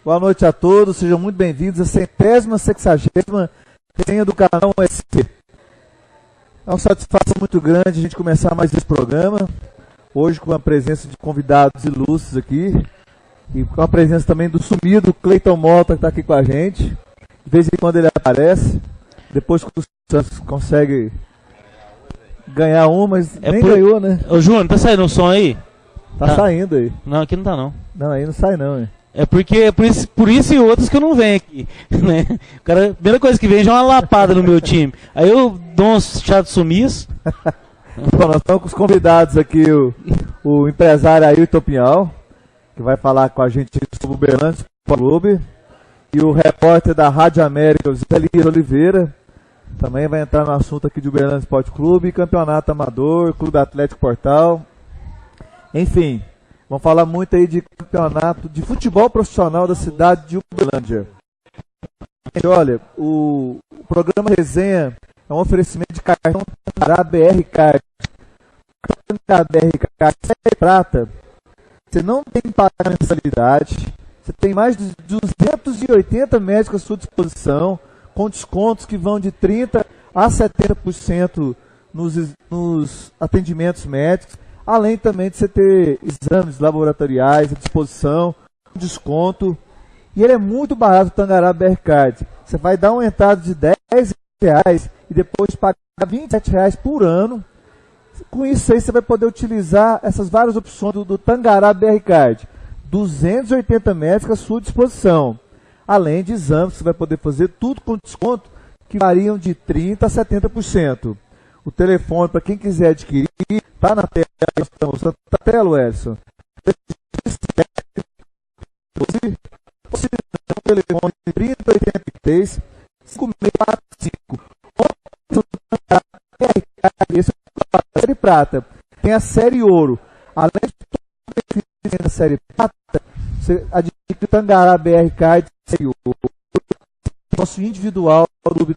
Boa noite a todos, sejam muito bem-vindos à 160ª resenha do canal SP. É uma satisfação muito grande a gente começar mais esse programa, hoje com a presença de convidados ilustres aqui, e com a presença também do sumido Cleiton Mota, que está aqui com a gente. De vez em quando ele aparece, depois que o Santos consegue ganhar mas nem ganhou, né? Ô Júnior, tá saindo um som aí? Tá saindo aí. Não, aqui não tá não. Não, aí não sai não, hein? É porque por isso e outros que eu não venho aqui, né? O cara, a primeira coisa que vem já é uma lapada no meu time. Aí eu dou uns chá de sumiço. Bom, nós estamos com os convidados aqui, o empresário Ayrton Pinhal, que vai falar com a gente sobre o Uberlândia Clube, e o repórter da Rádio América, o Zé Elias Oliveira, também vai entrar no assunto aqui de Uberlândia Esporte Clube, Campeonato Amador, Clube Atlético Portal, enfim. Vamos falar muito aí de campeonato de futebol profissional da cidade de Uberlândia. Olha, o programa Resenha é um oferecimento de cartão da BR Card. O cartão da BR Card é prata. Você não tem que pagar mensalidade. Você tem mais de 280 médicos à sua disposição, com descontos que vão de 30% a 70% nos atendimentos médicos. Além também de você ter exames laboratoriais à disposição, desconto. E ele é muito barato, o Tangará BR Card. Você vai dar uma entrada de R$10 e depois pagar R$27 por ano. Com isso aí você vai poder utilizar essas várias opções do Tangará BR Card. 280 médicos à sua disposição. Além de exames, você vai poder fazer tudo com desconto que variam de 30% a 70%. O telefone, para quem quiser adquirir, está na tela. Estamos na tela, Edson. O telefone 3083 5645. Esse é a série prata. Tem a série ouro. Além de ter a série prata, você adquire o Tangará BR Card série ouro. Nosso individual do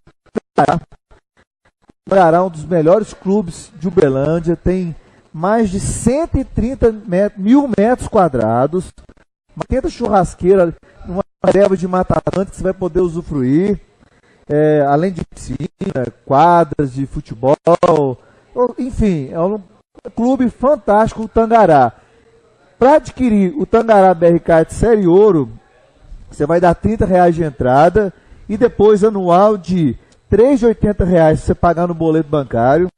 Tangará, um dos melhores clubes de Uberlândia, tem mais de 130 mil metros quadrados, uma tenda churrasqueira, uma relva de mata-atlântica que você vai poder usufruir, além de piscina, quadras de futebol, enfim, é um clube fantástico, o Tangará. Para adquirir o Tangará BR Card Série Ouro, você vai dar R$30 de entrada e depois anual de R$3,80 se você pagar no boleto bancário,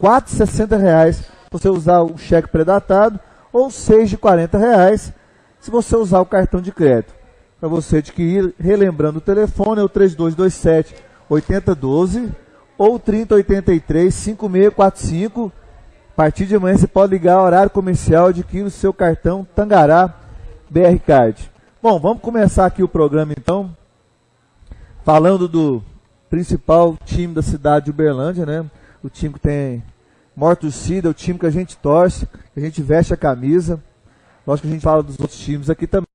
R$4,60 você usar o cheque pré-datado ou R$6,40 se você usar o cartão de crédito. Para você adquirir, relembrando o telefone, é o 3227-8012 ou 3083-5645. A partir de amanhã você pode ligar ao horário comercial e adquirir o seu cartão Tangará BR Card. Bom, vamos começar aqui o programa então, falando do principal time da cidade de Uberlândia, né? O time que tem maior torcida, é o time que a gente torce, que a gente veste a camisa. Lógico que a gente fala dos outros times aqui também.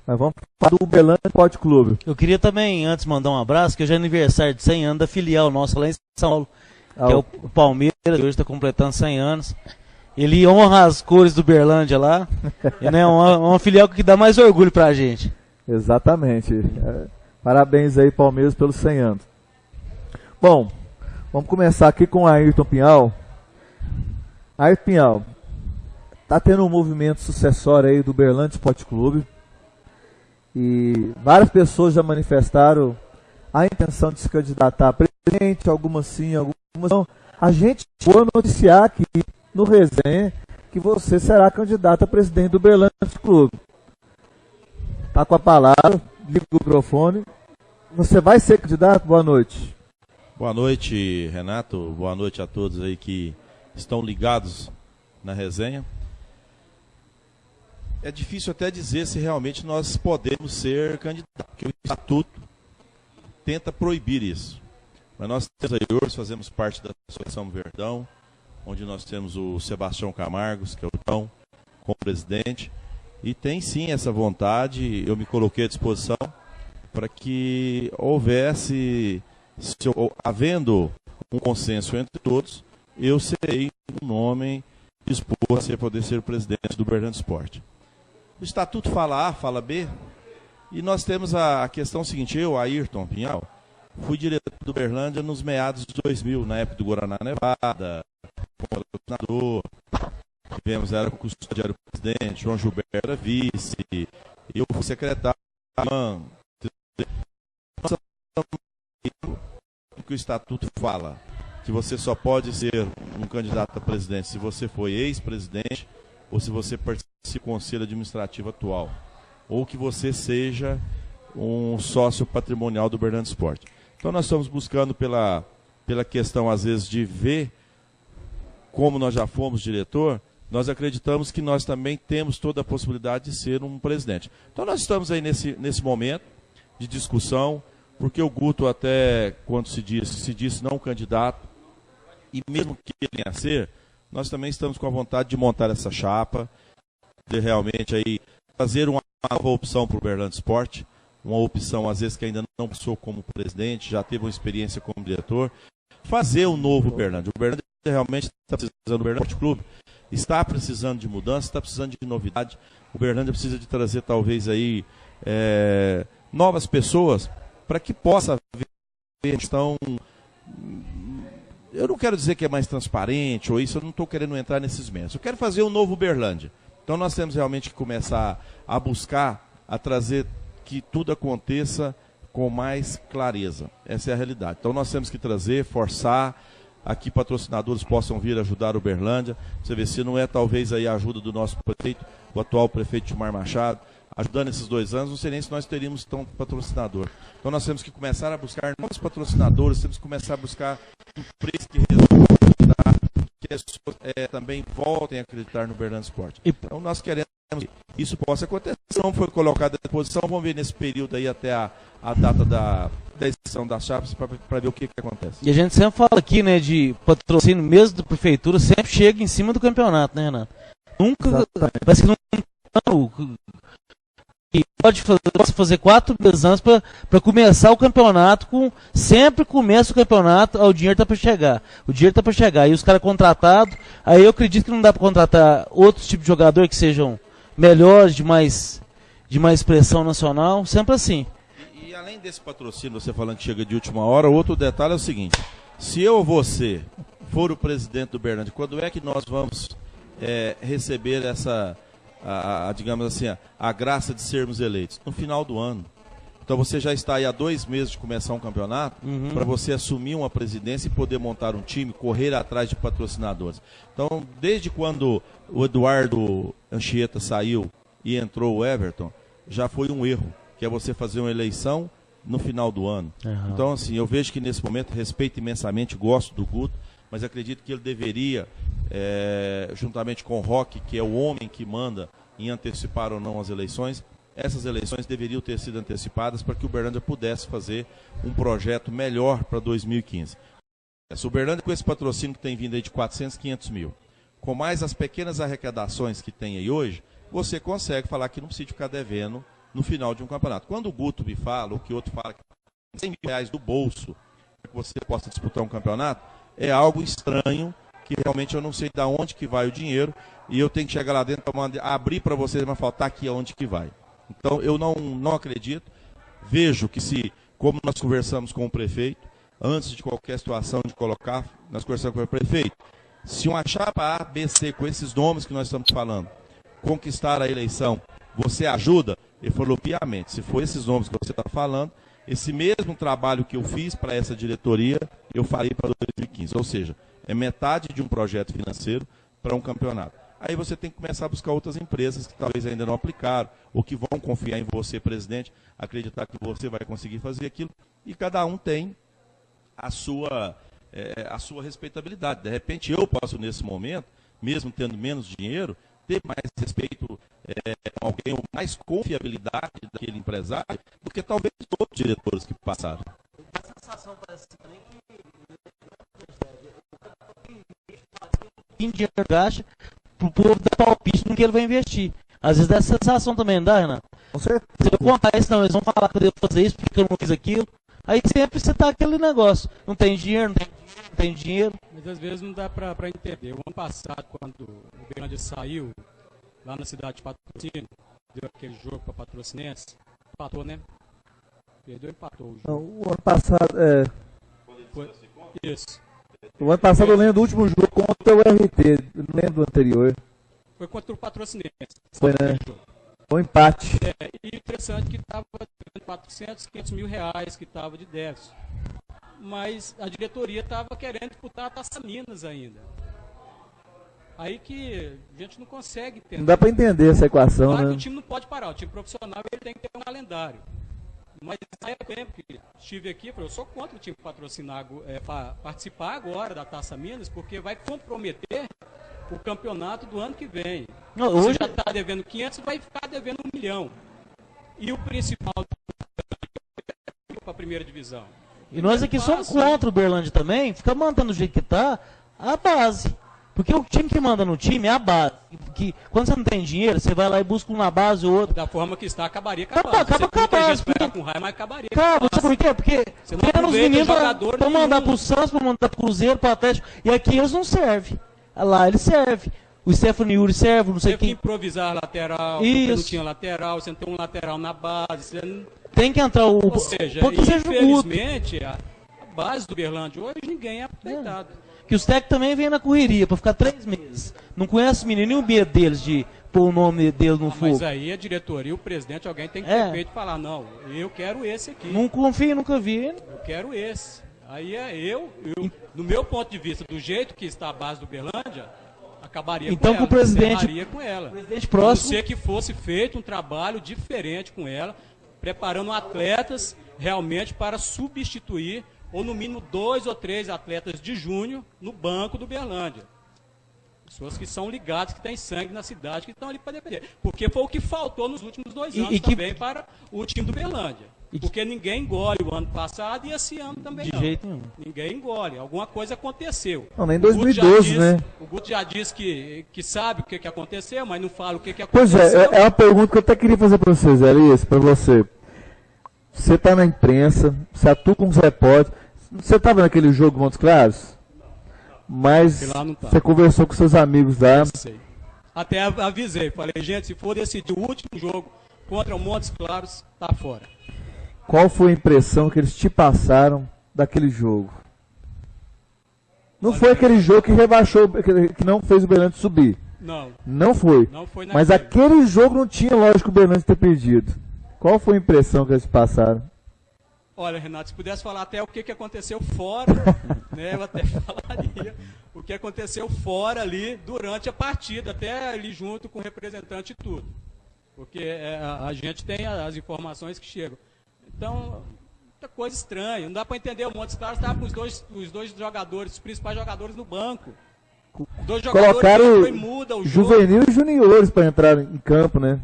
Mas vamos falar do Uberlândia Esporte Clube. Eu queria também, antes, mandar um abraço, que hoje é aniversário de 100 anos da filial nossa lá em São Paulo, que é o Palmeiras, que hoje está completando 100 anos. Ele honra as cores do Uberlândia lá, e, né, uma filial que dá mais orgulho pra gente. Exatamente. Parabéns aí, Palmeiras, pelos 100 anos. Bom, vamos começar aqui com o Ayrton Pinhal. Ayrton Pinhal, está tendo um movimento sucessório aí do Uberlândia Esporte Clube. E várias pessoas já manifestaram a intenção de se candidatar a presidente, algumas sim, algumas não. A gente foi noticiar aqui no Resenha que você será candidato a presidente do Uberlândia Esporte Clube. Está com a palavra, liga o microfone. Você vai ser candidato? Boa noite. Boa noite, Renato. Boa noite a todos aí que estão ligados na resenha. É difícil até dizer se realmente nós podemos ser candidatos, porque o estatuto tenta proibir isso. Mas nós temos aí hoje, fazemos parte da Associação Verdão, onde nós temos o Sebastião Camargos, que é o Tão, como presidente, e tem sim essa vontade, eu me coloquei à disposição para que houvesse, havendo um consenso entre todos, eu serei um nome disposto a poder ser o presidente do Uberlândia Esporte. O estatuto fala A, fala B, E nós temos a questão seguinte, eu, Ayrton Pinhal, fui diretor do Uberlândia nos meados de 2000, na época do Guaraná Nevada, como patrocinador, tivemos, era com o custodiário presidente, João Gilberto era vice, eu fui secretário, o que o estatuto fala, que você só pode ser um candidato a presidente se você foi ex-presidente ou se você participa do conselho administrativo atual, ou que você seja um sócio patrimonial do Uberlândia Esporte. Então nós estamos buscando pela questão, às vezes, de ver como nós já fomos diretor, nós acreditamos que nós também temos toda a possibilidade de ser um presidente. Então nós estamos aí nesse momento de discussão, porque o Guto até, quando se disse não candidato, e mesmo que ele venha a ser, nós também estamos com a vontade de montar essa chapa, de realmente aí fazer uma nova opção para o Uberlândia Esporte, uma opção às vezes que ainda não passou como presidente, já teve uma experiência como diretor, fazer um novo Uberlândia. O Uberlândia realmente está precisando, o Uberlândia Esporte Clube está precisando de mudança, está precisando de novidade. O Uberlândia precisa de trazer talvez aí novas pessoas para que possa haver questão. Eu não quero dizer que é mais transparente ou isso, eu não estou querendo entrar nesses méritos. Eu quero fazer um novo Uberlândia. Então nós temos realmente que começar a buscar, a trazer que tudo aconteça com mais clareza. Essa é a realidade. Então nós temos que trazer, forçar, aqui patrocinadores possam vir ajudar o Uberlândia. Você vê, se não é talvez aí a ajuda do nosso prefeito, o atual prefeito Gilmar Machado, ajudando esses 2 anos, não sei nem se nós teríamos tão patrocinador. Então nós temos que começar a buscar novos patrocinadores, temos que começar a buscar um preço que resolva que as pessoas também voltem a acreditar no Uberlândia Esporte. Então nós queremos que isso possa acontecer. Se não foi colocado à disposição, vamos ver nesse período aí até a data da edição das chapas para ver o que acontece. E a gente sempre fala aqui, né, de patrocínio mesmo da prefeitura, sempre chega em cima do campeonato, né, Renato? Nunca, parece que não pode fazer 4 meses antes para começar o campeonato, sempre começa o campeonato, o dinheiro está para chegar. O dinheiro está para chegar. Aí os caras contratados, aí eu acredito que não dá para contratar outros tipos de jogador que sejam melhores, de mais expressão nacional, sempre assim. E além desse patrocínio, você falando que chega de última hora, outro detalhe é o seguinte: se eu ou você for o presidente do Uberlândia, quando é que nós vamos receber essa, digamos assim, a graça de sermos eleitos? No final do ano. Então você já está aí há 2 meses de começar um campeonato, para você assumir uma presidência e poder montar um time, correr atrás de patrocinadores. Então, desde quando o Eduardo Anchieta saiu e entrou o Everton, já foi um erro, que é você fazer uma eleição no final do ano. Então, assim, eu vejo que nesse momento, respeito imensamente, gosto do Guto, mas acredito que ele deveria, juntamente com o Roque, que é o homem que manda em antecipar ou não as eleições, essas eleições deveriam ter sido antecipadas para que o Uberlândia pudesse fazer um projeto melhor para 2015. O Uberlândia, com esse patrocínio que tem vindo aí de 400, 500 mil, com mais as pequenas arrecadações que tem aí hoje, você consegue falar que não precisa ficar devendo no final de um campeonato. Quando o Guto me fala, ou que outro fala, que 100 mil reais do bolso para que você possa disputar um campeonato, é algo estranho, que realmente eu não sei de onde que vai o dinheiro, e eu tenho que chegar lá dentro, abrir para vocês, mas faltar aqui aonde que vai. Então eu não acredito, vejo que como nós conversamos com o prefeito, antes de qualquer situação de colocar, nós conversamos com o prefeito, se uma chapa A, B, C, com esses nomes que nós estamos falando, conquistar a eleição, você ajuda? Ele falou piamente, se for esses nomes que você está falando, esse mesmo trabalho que eu fiz para essa diretoria, eu farei para 2015, ou seja, é metade de um projeto financeiro para um campeonato. Aí você tem que começar a buscar outras empresas que talvez ainda não aplicaram, ou que vão confiar em você, presidente, acreditar que você vai conseguir fazer aquilo, e cada um tem a sua respeitabilidade. De repente eu posso, nesse momento, mesmo tendo menos dinheiro, ter mais respeito com alguém, ou mais confiabilidade daquele empresário, do que talvez outros diretores que passaram. A sensação parece também que dinheiro gasta pro povo dar palpite no que ele vai investir. Às vezes dá essa sensação também, não dá, Renato? Com certeza. Se eu contar isso, não, eles vão falar que eu devo fazer isso porque eu não fiz aquilo. Aí sempre você tá aquele negócio. Não tem dinheiro, não tem dinheiro. Mas às vezes não dá pra entender. O ano passado, quando o Uberlândia saiu, lá na cidade de Patrocínio, deu aquele jogo para Patrocinense, Empatou, né? Perdeu, empatou o jogo. Não, o ano passado, Foi... Isso. o ano passado eu lembro do último jogo contra o RT, eu não lembro do anterior. Foi contra o Patrocinense. Foi, né? Foi um empate. E interessante que estava 400, 500 mil reais que estava de déficit. Mas a diretoria estava querendo disputar a Taça Minas ainda. Aí que a gente não consegue entender. Não dá pra entender essa equação, Claro né? que o time não pode parar, o time profissional ele tem que ter um calendário. Mas na época que estive aqui, eu sou contra o time patrocinar, participar agora da Taça Minas, porque vai comprometer o campeonato do ano que vem. Não, Você hoje já está devendo 500, vai ficar devendo 1 milhão. E o principal para a primeira divisão. E nós aqui somos contra o Berlândia também, fica mantendo do jeito que tá, a base. Porque o time que manda no time é a base. Que, quando você não tem dinheiro, você vai lá e busca um na base ou outro. Da forma que está, acabaria com a base. Acaba com a base. Vai com raiva, mas acabaria. Cara, sabe por quê? Porque você não tem os aproveita meninos jogador pra mandar nenhum. pro Santos, pra mandar pro Cruzeiro, pro Atlético, e aqui eles não servem. Lá eles servem. O Stefano Yuri serve, não sei Teve que quem. improvisar lateral, porque Isso. não tinha lateral, você não tem um lateral na base. Você não... Tem que entrar o. Ou seja, porque seja o Guto. infelizmente, a base do Berlândia hoje ninguém é aproveitado. Que os técnicos também vêm na correria pra ficar 3 meses. Não conhece o menino, nem o medo deles de pôr o nome dele no fogo. Mas aí a diretoria, o presidente, alguém tem que ter feito e falar, não, eu quero esse aqui. Não confio, nunca vi. Eu quero esse. Aí no meu ponto de vista, do jeito que está a base do Berlândia, acabaria então, com ela. Com o presidente, encerraria com ela. Presidente próximo. A não ser que fosse feito um trabalho diferente com ela, preparando atletas realmente para substituir, ou no mínimo 2 ou 3 atletas de junho no banco do Berlândia. Pessoas que são ligadas, que têm sangue na cidade, que estão ali para defender. Porque foi o que faltou nos últimos 2 anos também para o time do Berlândia. Porque ninguém engole o ano passado e esse ano também não. De jeito nenhum. Ninguém engole. Alguma coisa aconteceu. Não, nem em 2012, né? O Guto já disse que sabe o que aconteceu, mas não fala o que aconteceu. Pois é uma pergunta que eu até queria fazer para você, Zé Elias, para você. Você está na imprensa, você atua com os repórteres. Você estava naquele jogo Montes Claros? Mas você conversou com seus amigos lá. Sei. Até avisei, falei, gente, se for decidir o último jogo contra o Montes Claros, tá fora. Qual foi a impressão que eles te passaram daquele jogo? Não foi aquele jogo que rebaixou, que não fez o Berlândia subir. Não. Não foi. Não foi mas aquele jogo não tinha lógico o Berlândia ter perdido. Qual foi a impressão que eles passaram? Olha, Renato, se pudesse falar até o que aconteceu fora, né, eu até falaria o que aconteceu fora ali durante a partida, até ali junto com o representante e tudo. Porque a gente tem as informações que chegam. Então, muita coisa estranha. Não dá para entender. O Montes Claros estava com os dois jogadores, os principais jogadores no banco. Os 2 jogadores colocaram e muda o juvenil e juniores para entrar em campo, né?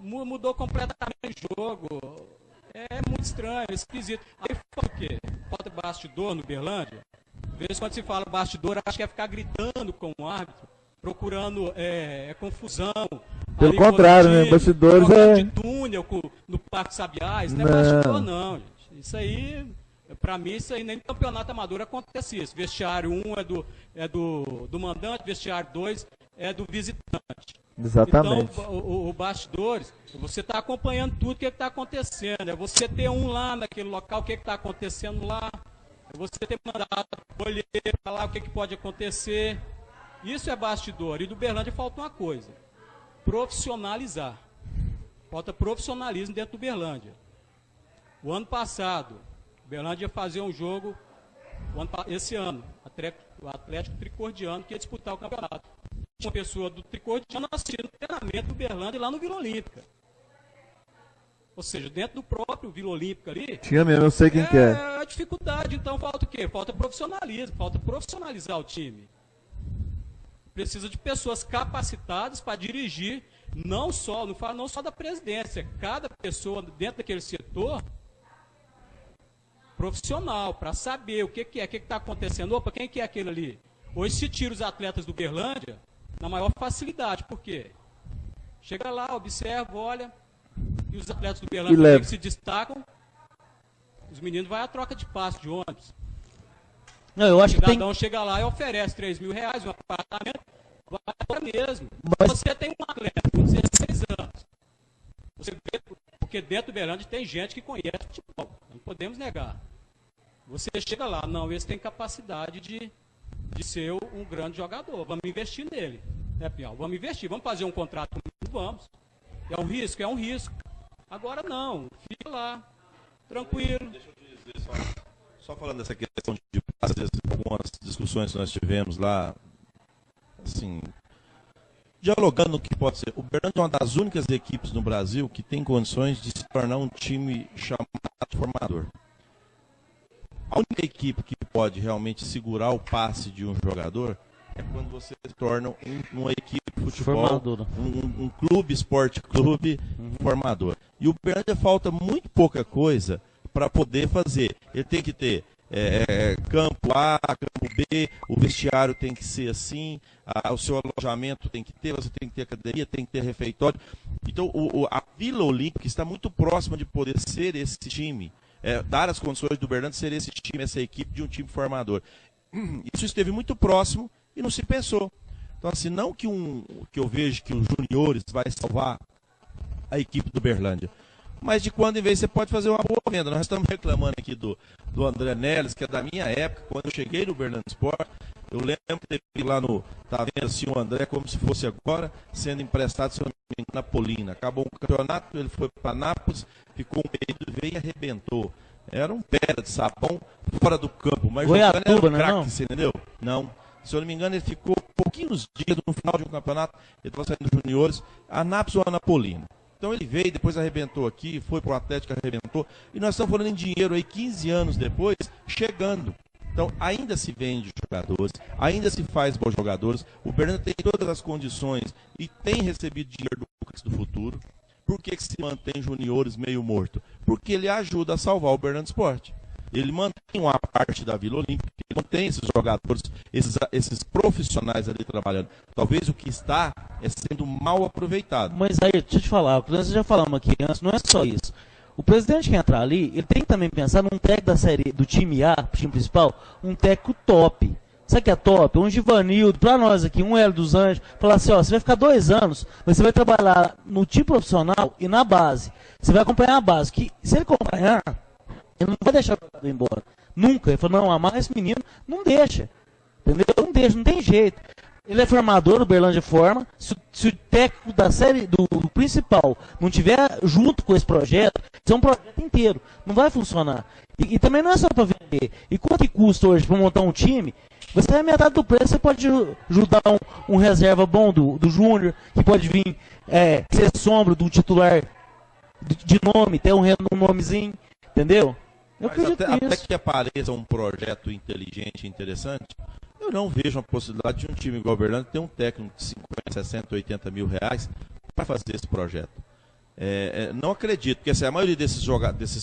Mudou completamente o jogo. É muito estranho, é esquisito. Aí falta o quê? Falta bastidor no Berlândia? Às vezes quando se fala bastidor, acho que é ficar gritando com o árbitro, procurando confusão. Pelo contrário, né? Bastidores de túnel no Parque Sabiás. Não é bastidor não, gente. Isso aí, pra mim, isso aí nem no campeonato amador acontece isso. Vestiário 1 é do mandante, vestiário 2 é do visitante. Exatamente. Então, o bastidores, você está acompanhando tudo o que está acontecendo. É você ter um lá naquele local, o que está acontecendo lá. É você ter mandado olhar lá o que pode acontecer. Isso é bastidor. E do Berlândia falta uma coisa: profissionalizar. Falta profissionalismo dentro do Berlândia. O ano passado, o Berlândia ia fazer um jogo, esse ano, o Atlético Tricordiano, que ia disputar o campeonato. Uma pessoa do Tricordiano assistindo o treinamento do Berlândia lá no Vila Olímpica. Ou seja, dentro do próprio Vila Olímpica ali... Tinha mesmo, eu sei quem que é. A dificuldade, então falta o quê? Falta profissionalismo, falta profissionalizar o time. Precisa de pessoas capacitadas para dirigir, não só da presidência, cada pessoa dentro daquele setor profissional, para saber o que está acontecendo. Opa, quem que é aquele ali? Hoje se tira os atletas do Berlândia na maior facilidade. Por quê? Chega lá, observa, olha, e os atletas do Berlândia que se destacam, os meninos vão à troca de passe de ônibus. Não, eu acho o cidadão chega lá e oferece R$3.000, um apartamento, vai embora mesmo. Mas você tem um atleta com 16 anos. Você vê, porque porque dentro do Uberlândia tem gente que conhece futebol, não podemos negar. Você chega lá, não, esse tem capacidade de ser um grande jogador, vamos investir nele. Né, Piau? Vamos investir, vamos fazer um contrato, vamos. É um risco? É um risco. Agora não, fica lá, tranquilo. Deixa eu te dizer, só falando dessa questão de às vezes, algumas discussões que nós tivemos lá, assim, dialogando no que pode ser. O Uberlândia é uma das únicas equipes no Brasil que tem condições de se tornar um time chamado formador. A única equipe que pode realmente segurar o passe de um jogador é quando você se torna uma equipe de futebol, um clube, esporte clube formador. E o Uberlândia falta muito pouca coisa para poder fazer. Ele tem que ter campo A, campo B, o vestiário tem que ser assim, o seu alojamento tem que ter, você tem que ter academia, tem que ter refeitório. Então a Vila Olímpica está muito próxima de poder ser esse time, dar as condições do Uberlândia ser esse time, essa equipe de um time formador. Isso esteve muito próximo e não se pensou. Então assim, não que eu vejo que os juniores vai salvar a equipe do Uberlândia, mas de quando em vez você pode fazer uma boa venda. Nós estamos reclamando aqui do André Neles, que é da minha época, quando eu cheguei no Uberlândia Sport, eu lembro que teve lá tá vendo assim o André como se fosse agora, sendo emprestado, se não me engano, na Polina. Acabou o campeonato, ele foi para Nápoles, ficou um período, veio e arrebentou. Era um pedra de sabão fora do campo, mas jogando era um craque, você entendeu? Não. Se eu não me engano, ele ficou pouquinhos dias no final de um campeonato, ele estava saindo dos juniores, a Nápoles ou a Napolina. Então ele veio, depois arrebentou aqui, foi para o Atlético, arrebentou. E nós estamos falando em dinheiro aí, 15 anos depois, chegando. Então ainda se vende jogadores, ainda se faz bons jogadores. O Uberlândia tem todas as condições e tem recebido dinheiro do futuro. Por que se mantém juniores meio morto? Porque ele ajuda a salvar o Uberlândia Sport. Ele mantém uma parte da Vila Olímpica, ele mantém esses jogadores, esses profissionais ali trabalhando. Talvez o que está sendo mal aproveitado. Mas aí, deixa eu te falar, nós já falamos aqui antes, não é só isso. O presidente que entrar ali, ele tem que também pensar num técnico da série do time A, time principal, um técnico top. Sabe o que é top? Um Givanildo, pra nós aqui, um Hélio dos Anjos, falar assim, ó, você vai ficar 2 anos, você vai trabalhar no time profissional e na base. Você vai acompanhar a base, que se ele acompanhar, ele não vai deixar o jogador embora. Nunca. Ele falou, não, amar esse menino, não deixa. Entendeu? Não deixa, não tem jeito. Ele é formador, o Uberlândia forma. Se o técnico da série, do principal, não tiver junto com esse projeto, isso é um projeto inteiro. Não vai funcionar. E também não é só para vender. E quanto que custa hoje para montar um time? Você é metade do preço, você pode ajudar um reserva bom do Júnior, que pode vir ser sombra do titular de nome, ter um nomezinho, entendeu? Eu acredito nisso. Até que apareça um projeto inteligente e interessante, eu não vejo uma possibilidade de um time igual o Uberlândia ter um técnico de 50, 60, 80 mil reais para fazer esse projeto. Não acredito, porque assim, a maioria desses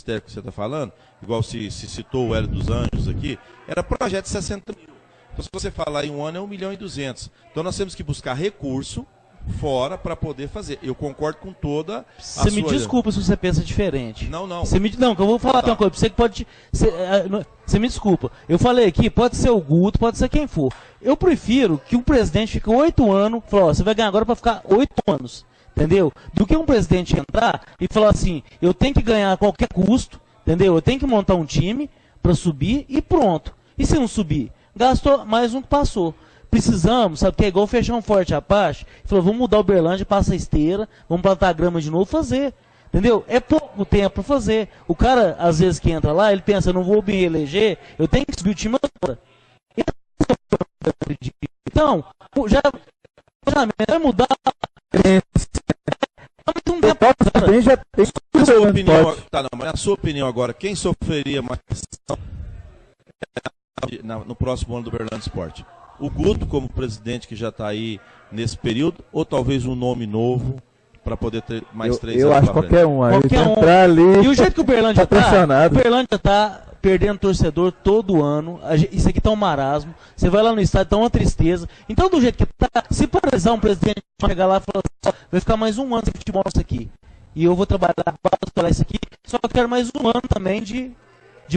técnicos que você está falando, igual se citou o Hélio dos Anjos aqui, era projeto de 60 mil. Então se você falar em um ano é 1.200.000. Então nós temos que buscar recurso fora para poder fazer. Eu concordo com toda a sua... Você me desculpa se você pensa diferente. Não. Não, que eu vou falar uma coisa. Você que pode... Você me desculpa. Eu falei aqui, pode ser o Guto, pode ser quem for. Eu prefiro que um presidente fique 8 anos, falou, ó, você vai ganhar agora para ficar 8 anos. Entendeu? Do que um presidente entrar e falar assim, eu tenho que ganhar a qualquer custo, entendeu? Eu tenho que montar um time para subir e pronto. E se não subir? Gastou mais um que passou. Precisamos, sabe, que é igual fechar um Forte Apache, falou, vamos mudar o Uberlândia, passa a esteira, vamos plantar grama de novo, fazer, entendeu? É pouco tempo para fazer. O cara, às vezes, que entra lá, ele pensa, não vou me reeleger, eu tenho que subir o time agora. Então, já vai mudar. Na sua opinião agora, quem sofreria mais no próximo ano do Uberlândia Sport? O Guto como presidente que já está aí nesse período, ou talvez um nome novo para poder ter mais 3 anos? Eu acho qualquer um. Entrar ali, e o jeito que o Uberlândia está perdendo torcedor todo ano. Isso aqui tá um marasmo. Você vai lá no estádio, tá uma tristeza. Então, do jeito que tá, se por exemplo um presidente chegar lá e falar assim, vai ficar mais um ano sem futebol isso aqui. E eu vou trabalhar para isso aqui, só que eu quero mais um ano também de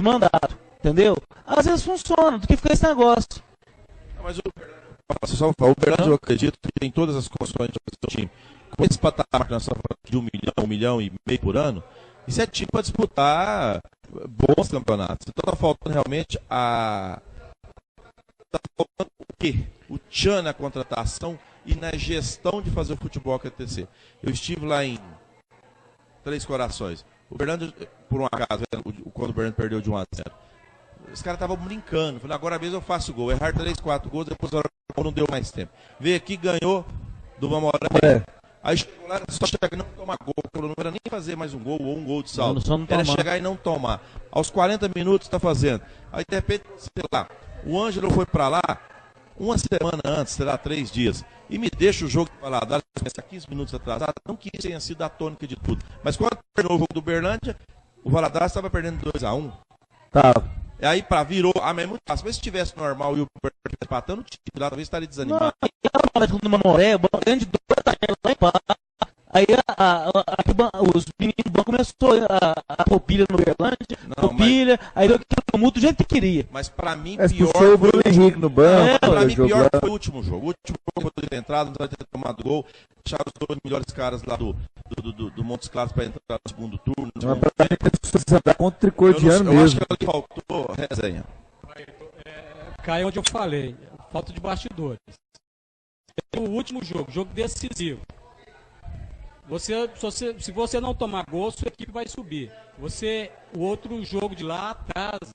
mandato. Entendeu? Às vezes funciona, do que ficar esse negócio. Mas o Uberlândia, eu acredito que tem todas as condições de fazer o time. Com esse patamar que nós estamos falando de 1 milhão e meio por ano, Isso é time para disputar bons campeonatos. Então tá faltando realmente Tá faltando o quê? O tchan na contratação e na gestão de fazer o futebol acontecer. Eu estive lá em Três Corações. O Berlândia, por um acaso, quando o Berlândia perdeu de 1-0. Os caras estavam brincando. Falei, agora mesmo eu faço gol. Errar 3, 4 gols, depois não deu mais tempo. Veio aqui, ganhou do Mamoré. Aí chegou lá, só chegar e não tomar gol. Não era nem fazer mais um gol ou um gol de saldo. Era chegar e não tomar. Aos 40 minutos está fazendo. Aí de repente, sei lá, o Ângelo foi para lá uma semana antes, será 3 dias. E me deixa o jogo de Valadares começar 15 minutos atrasado. Não que isso tenha sido a tônica de tudo. Mas quando terminou o jogo do Berlândia, o Valadares estava perdendo 2-1. Tá. E aí virou, mas é muito fácil. Mas se tivesse normal e o Berlândia estivesse empatando, o time lá talvez estaria desanimado. No Mamoré, o grande lá empata. Aí os meninos do banco começou a pilha no Berlândia, pilha, aí deu aquele tumulto do jeito que queria. Mas pra mim, pior foi o Bruno Henrique no banco. Pra mim, pior foi o último jogo. O último jogo poderia ter entrado, não ter tomado gol. Deixaram os 2 melhores caras lá do Montes Claros pra entrar no segundo turno. Contra o Tricodiano mesmo. Eu acho que ali faltou resenha. Cai onde eu falei, falta de bastidores. O último jogo decisivo. Se você não tomar gol, sua equipe vai subir. O outro jogo de lá atrasa.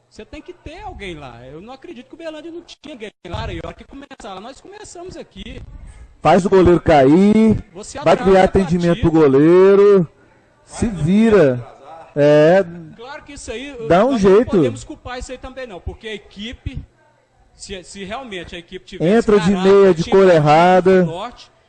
Você tem que ter alguém lá. Eu não acredito que o Berlândia não tinha ninguém lá. E a hora que começar lá, nós começamos aqui. Faz o goleiro cair, vai criar atendimento pro goleiro, se vira. Claro que isso aí, dá um jeito. Não podemos culpar isso aí também não, porque a equipe, se realmente a equipe tivesse entra de meia de cor errada.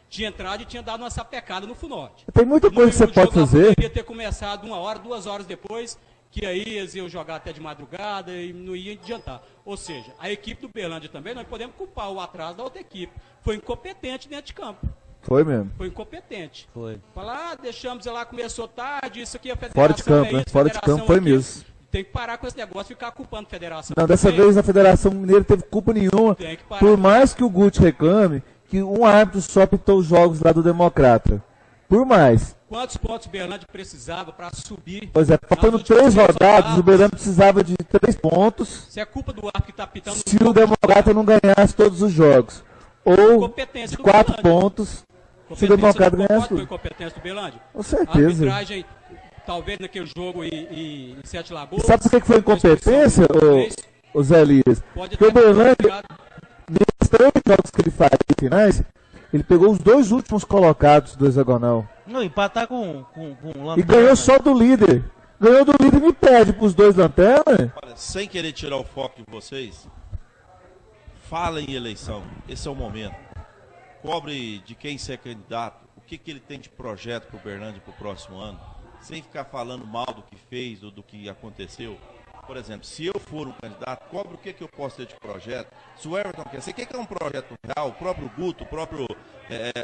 Tinha entrado e tinha dado uma sapecada no Funorte. Tem muita coisa que você pode fazer. Poderia ter começado 1 hora, 2 horas depois, que aí eles iam jogar até de madrugada e não ia adiantar. Ou seja, a equipe do Berlândia também, nós podemos culpar o atraso da outra equipe. Foi incompetente dentro de campo. Foi mesmo. Foi incompetente. Foi. Falar, deixamos ela, começou tarde, isso aqui é a federação. Fora de campo, né? Fora de campo foi mesmo. Tem que parar com esse negócio de ficar culpando a federação. Não, dessa vez a Federação Mineira teve culpa nenhuma. Por mais que o Guti reclame, que um árbitro só pitou os jogos lá do Democrata. Por mais. Quantos pontos o Berlândia precisava para subir? Pois é, faltando 3 rodadas, o Berlândia precisava de 3 pontos. Se é culpa do árbitro que está pitando... Se o Democrata não ganhasse todos os jogos. Ou de 4 pontos, se o Democrata ganhasse tudo. Foi incompetência do Berlândia? Com certeza. A arbitragem, talvez naquele jogo em Sete Lagoas... Sabe por que foi incompetência, o Zé Elias? Porque o Berlândia... Nesses 3 jogos que ele faz em finais, ele pegou os 2 últimos colocados do hexagonal. Não, empatar com e ganhou só do líder. Ganhou do líder e me perde pros 2 lanternas. Olha, sem querer tirar o foco de vocês, fala em eleição. Esse é o momento. Cobre de quem ser candidato, o que ele tem de projeto pro Berlândia pro próximo ano, sem ficar falando mal do que fez ou do que aconteceu. Por exemplo, se eu for um candidato, cobre o que eu posso ter de projeto. Se o Everton quer, você quer que é um projeto real, o próprio Guto, o próprio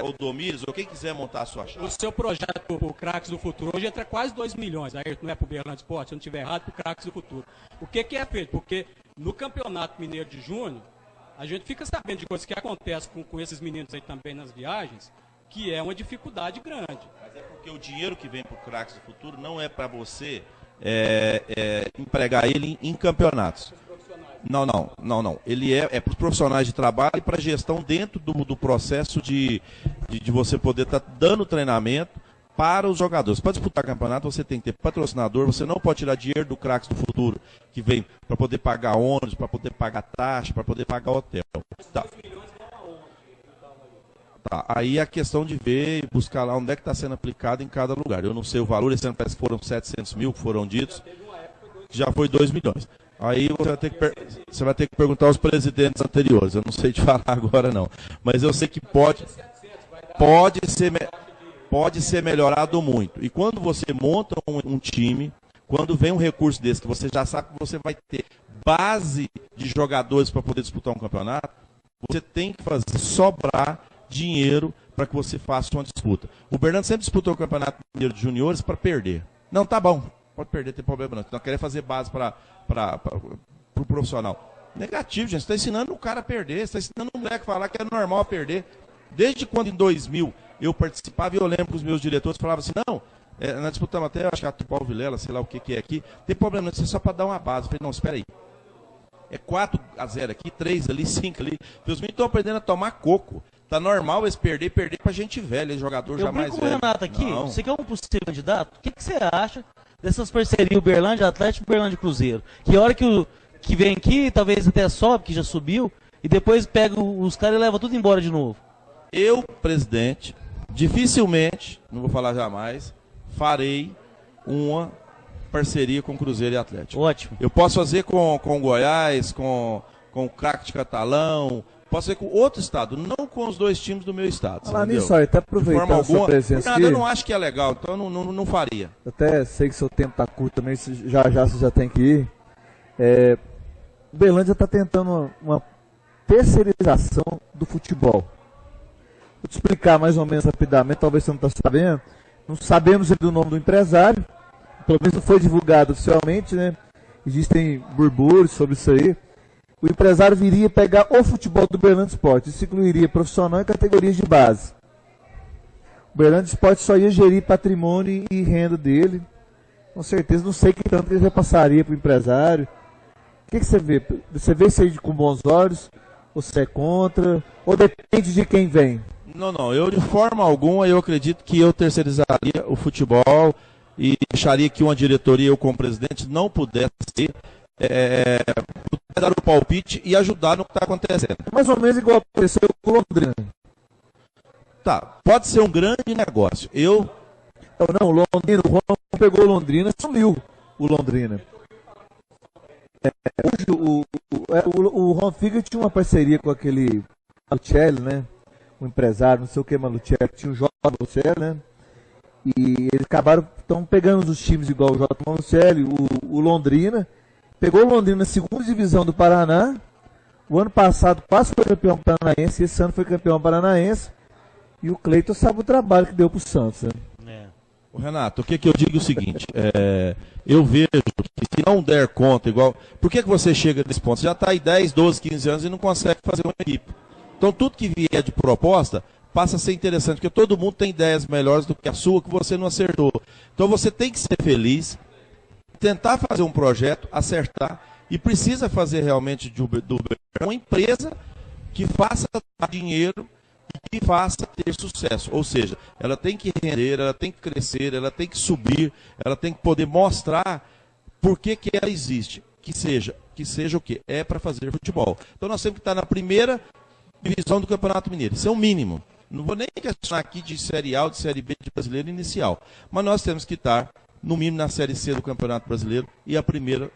Odomires, ou quem quiser montar a sua chave. O seu projeto para o Craques do Futuro hoje entra quase 2 milhões. Aí não é para o Berlândia Esporte, se eu não estiver errado, para o Craques do Futuro. O que é feito? Porque no Campeonato Mineiro de Junho, a gente fica sabendo de coisas que acontecem com esses meninos aí também nas viagens, que é uma dificuldade grande. Mas é porque o dinheiro que vem para o Craques do Futuro não é para você... empregar ele em campeonatos. Não. Ele é para os profissionais de trabalho e para a gestão dentro do processo de você poder estar dando treinamento para os jogadores. Para disputar campeonato, você tem que ter patrocinador, você não pode tirar dinheiro do Craques do Futuro, que vem para poder pagar ônibus, para poder pagar taxa, para poder pagar hotel. Tá, aí a questão de ver e buscar lá onde é que está sendo aplicado em cada lugar. Eu não sei o valor, esse ano parece que foram 700 mil que foram ditos, já foi 2 milhões. Aí você vai ter que perguntar aos presidentes anteriores, eu não sei te falar agora não. Mas eu sei que pode ser melhorado muito. E quando você monta um time, quando vem um recurso desse, que você já sabe que você vai ter base de jogadores para poder disputar um campeonato, você tem que fazer sobrar dinheiro para que você faça uma disputa. O Berlândia sempre disputou o Campeonato Mineiro de Juniores para perder. Não, tá bom, pode perder, tem problema não. Não querer fazer base para o profissional. Negativo, gente. Você está ensinando o cara a perder, você está ensinando o moleque a falar que é normal perder. Desde quando em 2000 eu participava e eu lembro que os meus diretores falavam assim, não, Nós disputamos até, acho que a Paulo Vilela, sei lá o que é aqui. Tem problema, não é só para dar uma base. Eu falei, não, espera aí. É 4-0 aqui, 3 ali, 5 ali. Os meninos estão aprendendo a tomar coco. Tá normal eles perder pra gente velho, jogador já mais velho. Eu brinco com o Renato aqui, você que é um possível candidato, o que você acha dessas parcerias Uberlândia Atlético e Uberlândia Cruzeiro? Que hora que vem aqui, talvez até sobe, que já subiu, e depois pega os caras e leva tudo embora de novo. Eu, presidente, dificilmente, não vou falar jamais, farei uma parceria com Cruzeiro e Atlético. Ótimo. Eu posso fazer com Goiás, com o Crack de Catalão, posso fazer com outro estado, não com os 2 times do meu estado. Falar nisso, até aproveitando a sua presença aqui. Eu não acho que é legal, então eu não faria. Eu até sei que seu tempo está curto também, já você já tem que ir. Uberlândia está tentando uma terceirização do futebol. Vou te explicar mais ou menos rapidamente, talvez você não está sabendo. Não sabemos do nome do empresário, pelo menos não foi divulgado oficialmente, né? Existem burburos sobre isso aí. O empresário viria pegar o futebol do Uberlândia Esporte. Isso incluiria profissional e categorias de base. O Uberlândia Esporte só ia gerir patrimônio e renda dele. Com certeza, não sei que tanto ele repassaria para o empresário. O que você vê? Você vê isso aí com bons olhos? Ou você é contra? Ou depende de quem vem? Não. Eu de forma alguma, eu acredito que eu terceirizaria o futebol e deixaria que uma diretoria, eu como presidente, não pudesse dar o palpite e ajudar no que está acontecendo. Mais ou menos igual aconteceu com o Londrina. Tá, pode ser um grande negócio. Não, o Londrina, o Ron pegou o Londrina, sumiu o Londrina. Hoje o Ron Figa tinha uma parceria com aquele Malucelli, né? O empresário, não sei o que, Malucelli, tinha o J. Malucelli, né? E eles estão pegando os times igual o J. Malucelli, o Londrina. Pegou o Londrina na 2ª divisão do Paraná. O ano passado quase foi campeão paranaense, esse ano foi campeão paranaense. E o Cleiton sabe o trabalho que deu pro Santos, né? O Renato, o que eu digo é o seguinte, eu vejo que se não der conta, igual... Por que você chega nesse ponto? Você já está aí 10, 12, 15 anos e não consegue fazer uma equipe. Então tudo que vier de proposta passa a ser interessante, porque todo mundo tem ideias melhores do que a sua, que você não acertou. Então você tem que ser feliz, tentar fazer um projeto, acertar, e precisa fazer realmente do uma empresa que faça dinheiro e que faça ter sucesso. Ou seja, ela tem que render, ela tem que crescer, ela tem que subir, ela tem que poder mostrar por que ela existe. Que seja o quê? É para fazer futebol. Então nós temos que estar na primeira divisão do Campeonato Mineiro. Isso é o mínimo. Não vou nem questionar aqui de Série A ou de Série B de Brasileiro inicial. Mas nós temos que estar, no mínimo, na Série C do Campeonato Brasileiro e a primeira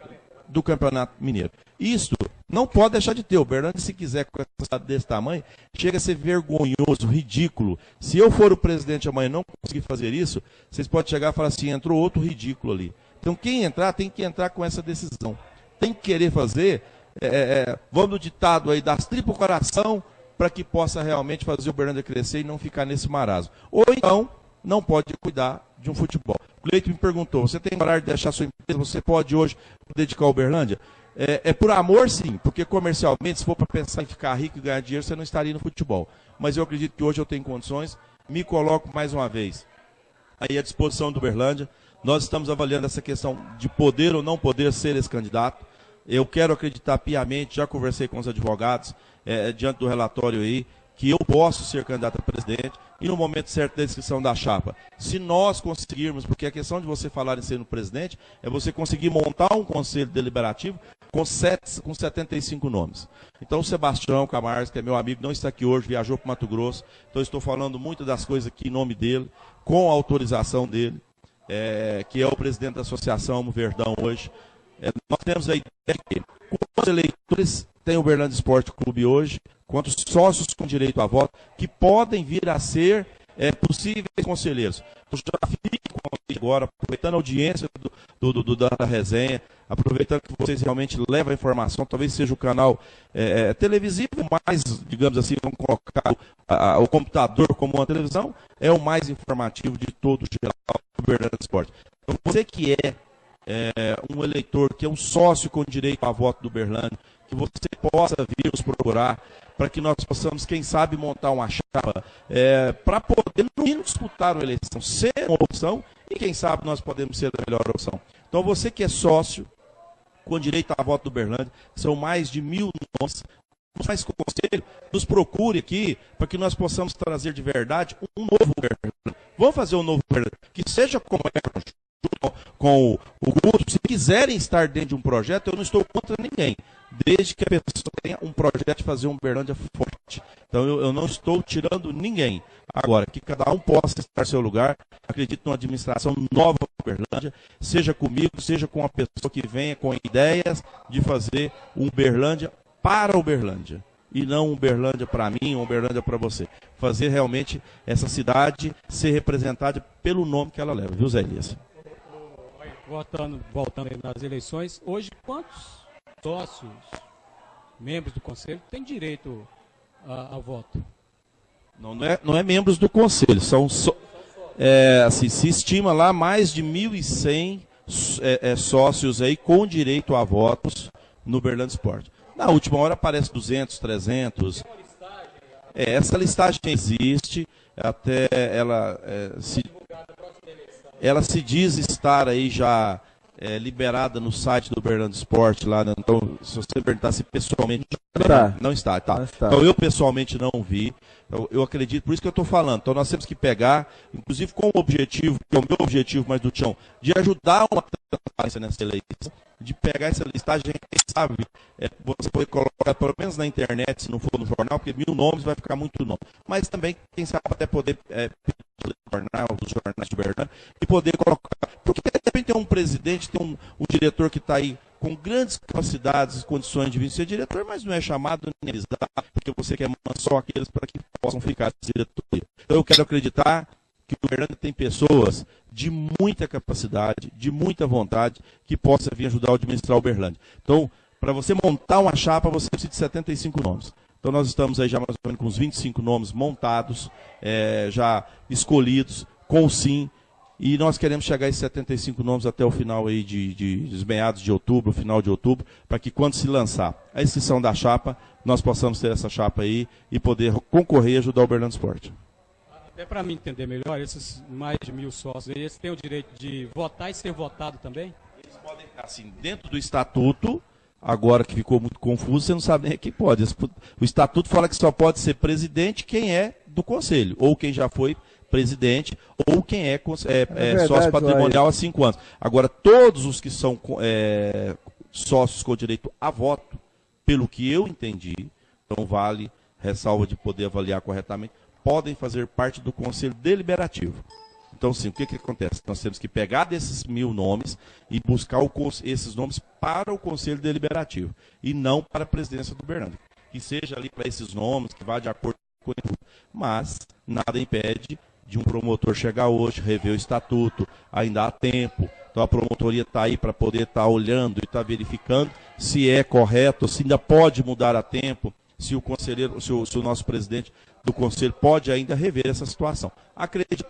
do Campeonato Mineiro. Isso não pode deixar de ter. O Uberlândia, se quiser, com essa cidade desse tamanho, chega a ser vergonhoso, ridículo. Se eu for o presidente amanhã e não conseguir fazer isso, vocês podem chegar e falar assim, entrou outro ridículo ali. Então quem entrar, tem que entrar com essa decisão. Tem que querer fazer, vamos no ditado aí, das tripas ao coração, para que possa realmente fazer o Uberlândia crescer e não ficar nesse marasmo. Ou então, não pode cuidar de um futebol. O Cleiton me perguntou, você tem horário de deixar sua empresa, você pode hoje dedicar ao Uberlândia? É por amor, sim, porque comercialmente, se for para pensar em ficar rico e ganhar dinheiro, você não estaria no futebol. Mas eu acredito que hoje eu tenho condições, me coloco mais uma vez aí à disposição do Uberlândia. Nós estamos avaliando essa questão de poder ou não poder ser esse candidato. Eu quero acreditar piamente, já conversei com os advogados, diante do relatório aí, que eu posso ser candidato a presidente e no momento certo da inscrição da chapa. Se nós conseguirmos, porque a questão de você falar em ser no presidente é você conseguir montar um conselho deliberativo com 75 nomes. Então o Sebastião Camargo, que é meu amigo, não está aqui hoje, viajou para o Mato Grosso, então eu estou falando muito das coisas aqui em nome dele, com a autorização dele, que é o presidente da Associação Amo Verdão hoje. Nós temos a ideia de que quantos eleitores tem o Uberlândia Esporte Clube hoje, quantos sócios com direito a voto, que podem vir a ser possíveis conselheiros. Eu já fico agora, aproveitando a audiência da resenha, aproveitando que vocês realmente levam a informação, talvez seja o canal televisivo mais, digamos assim, vamos colocar o computador como uma televisão, é o mais informativo de todo o geral do Uberlândia Esporte. Então, você que um eleitor, que é um sócio com direito a voto do Uberlândia, que você possa vir nos procurar, para que nós possamos, quem sabe, montar uma chapa, para poder, no mínimo, disputar a eleição, ser uma opção E quem sabe nós podemos ser a melhor opção. Então você que é sócio, com direito a voto do Uberlândia, são mais de 1.000 nomes, mais que o conselho, nos procure aqui, para que nós possamos trazer de verdade um novo Uberlândia. Vamos fazer um novo Uberlândia, que seja como com o grupo. Se quiserem estar dentro de um projeto, eu não estou contra ninguém, desde que a pessoa tenha um projeto de fazer um Uberlândia forte. Então eu não estou tirando ninguém. Agora, que cada um possa estar no seu lugar, acredito numa administração nova para Uberlândia, seja comigo, seja com a pessoa que venha com ideias de fazer um Uberlândia para Uberlândia. E não um Uberlândia para mim, um Uberlândia para você. Fazer realmente essa cidade ser representada pelo nome que ela leva, viu, Zé Elias? Voltando aí nas eleições, hoje quantos sócios, membros do conselho, têm direito a voto? Não é membros do conselho, assim, se estima lá mais de 1.100 sócios aí com direito a votos no Uberlândia Esporte. Na última hora aparece 200, 300. Essa listagem existe, até ela se diz estar aí já liberada no site do Uberlândia Esporte lá, né? Então, se você perguntasse pessoalmente, não está. Então eu pessoalmente não vi. Eu acredito, por isso que eu estou falando. Então nós temos que pegar, inclusive com o objetivo, que é o meu objetivo, mas do Tião, de ajudar uma transparência nessa eleição, de pegar essa listagem, quem sabe, você pode colocar pelo menos na internet, se não for no jornal, porque 1.000 nomes vai ficar muito nome. Mas também, quem sabe, até poder dos jornais de Uberlândia e poder colocar. Porque de repente tem um presidente, tem um diretor que está aí com grandes capacidades e condições de vir ser diretor, mas não é chamado nem avisado, porque você quer mandar só aqueles para que possam ficar na diretoria. Então eu quero acreditar que o Uberlândia tem pessoas de muita capacidade, de muita vontade, que possa vir ajudar a administrar o Uberlândia. Então, para você montar uma chapa, você precisa de 75 nomes. Então nós estamos aí já mais ou menos com uns 25 nomes montados, já escolhidos, com sim, e nós queremos chegar a esses 75 nomes até o final aí dos meados de outubro, final de outubro, para que quando se lançar a inscrição da chapa, nós possamos ter essa chapa aí e poder concorrer e ajudar o Uberlândia Esporte. Até para mim entender melhor, esses mais de 1.000 sócios, eles têm o direito de votar e ser votado também? Eles podem ficar assim, dentro do estatuto. Agora que ficou muito confuso, você não sabe nem quem pode. O estatuto fala que só pode ser presidente quem é do conselho, ou quem já foi presidente, ou quem é sócio patrimonial há 5 anos. Agora, todos os que são sócios com direito a voto, pelo que eu entendi, então vale ressalva de poder avaliar corretamente, podem fazer parte do conselho deliberativo. Então, sim, o que acontece? Nós temos que pegar desses 1.000 nomes e buscar esses nomes para o Conselho Deliberativo e não para a presidência do Uberlândia. Que seja ali para esses nomes, que vá de acordo com o. Mas nada impede de um promotor chegar hoje, rever o estatuto, ainda há tempo. Então a promotoria está aí para poder estar olhando e estar verificando se é correto, se ainda pode mudar a tempo, se o conselheiro, se o nosso presidente do conselho pode ainda rever essa situação. Acredito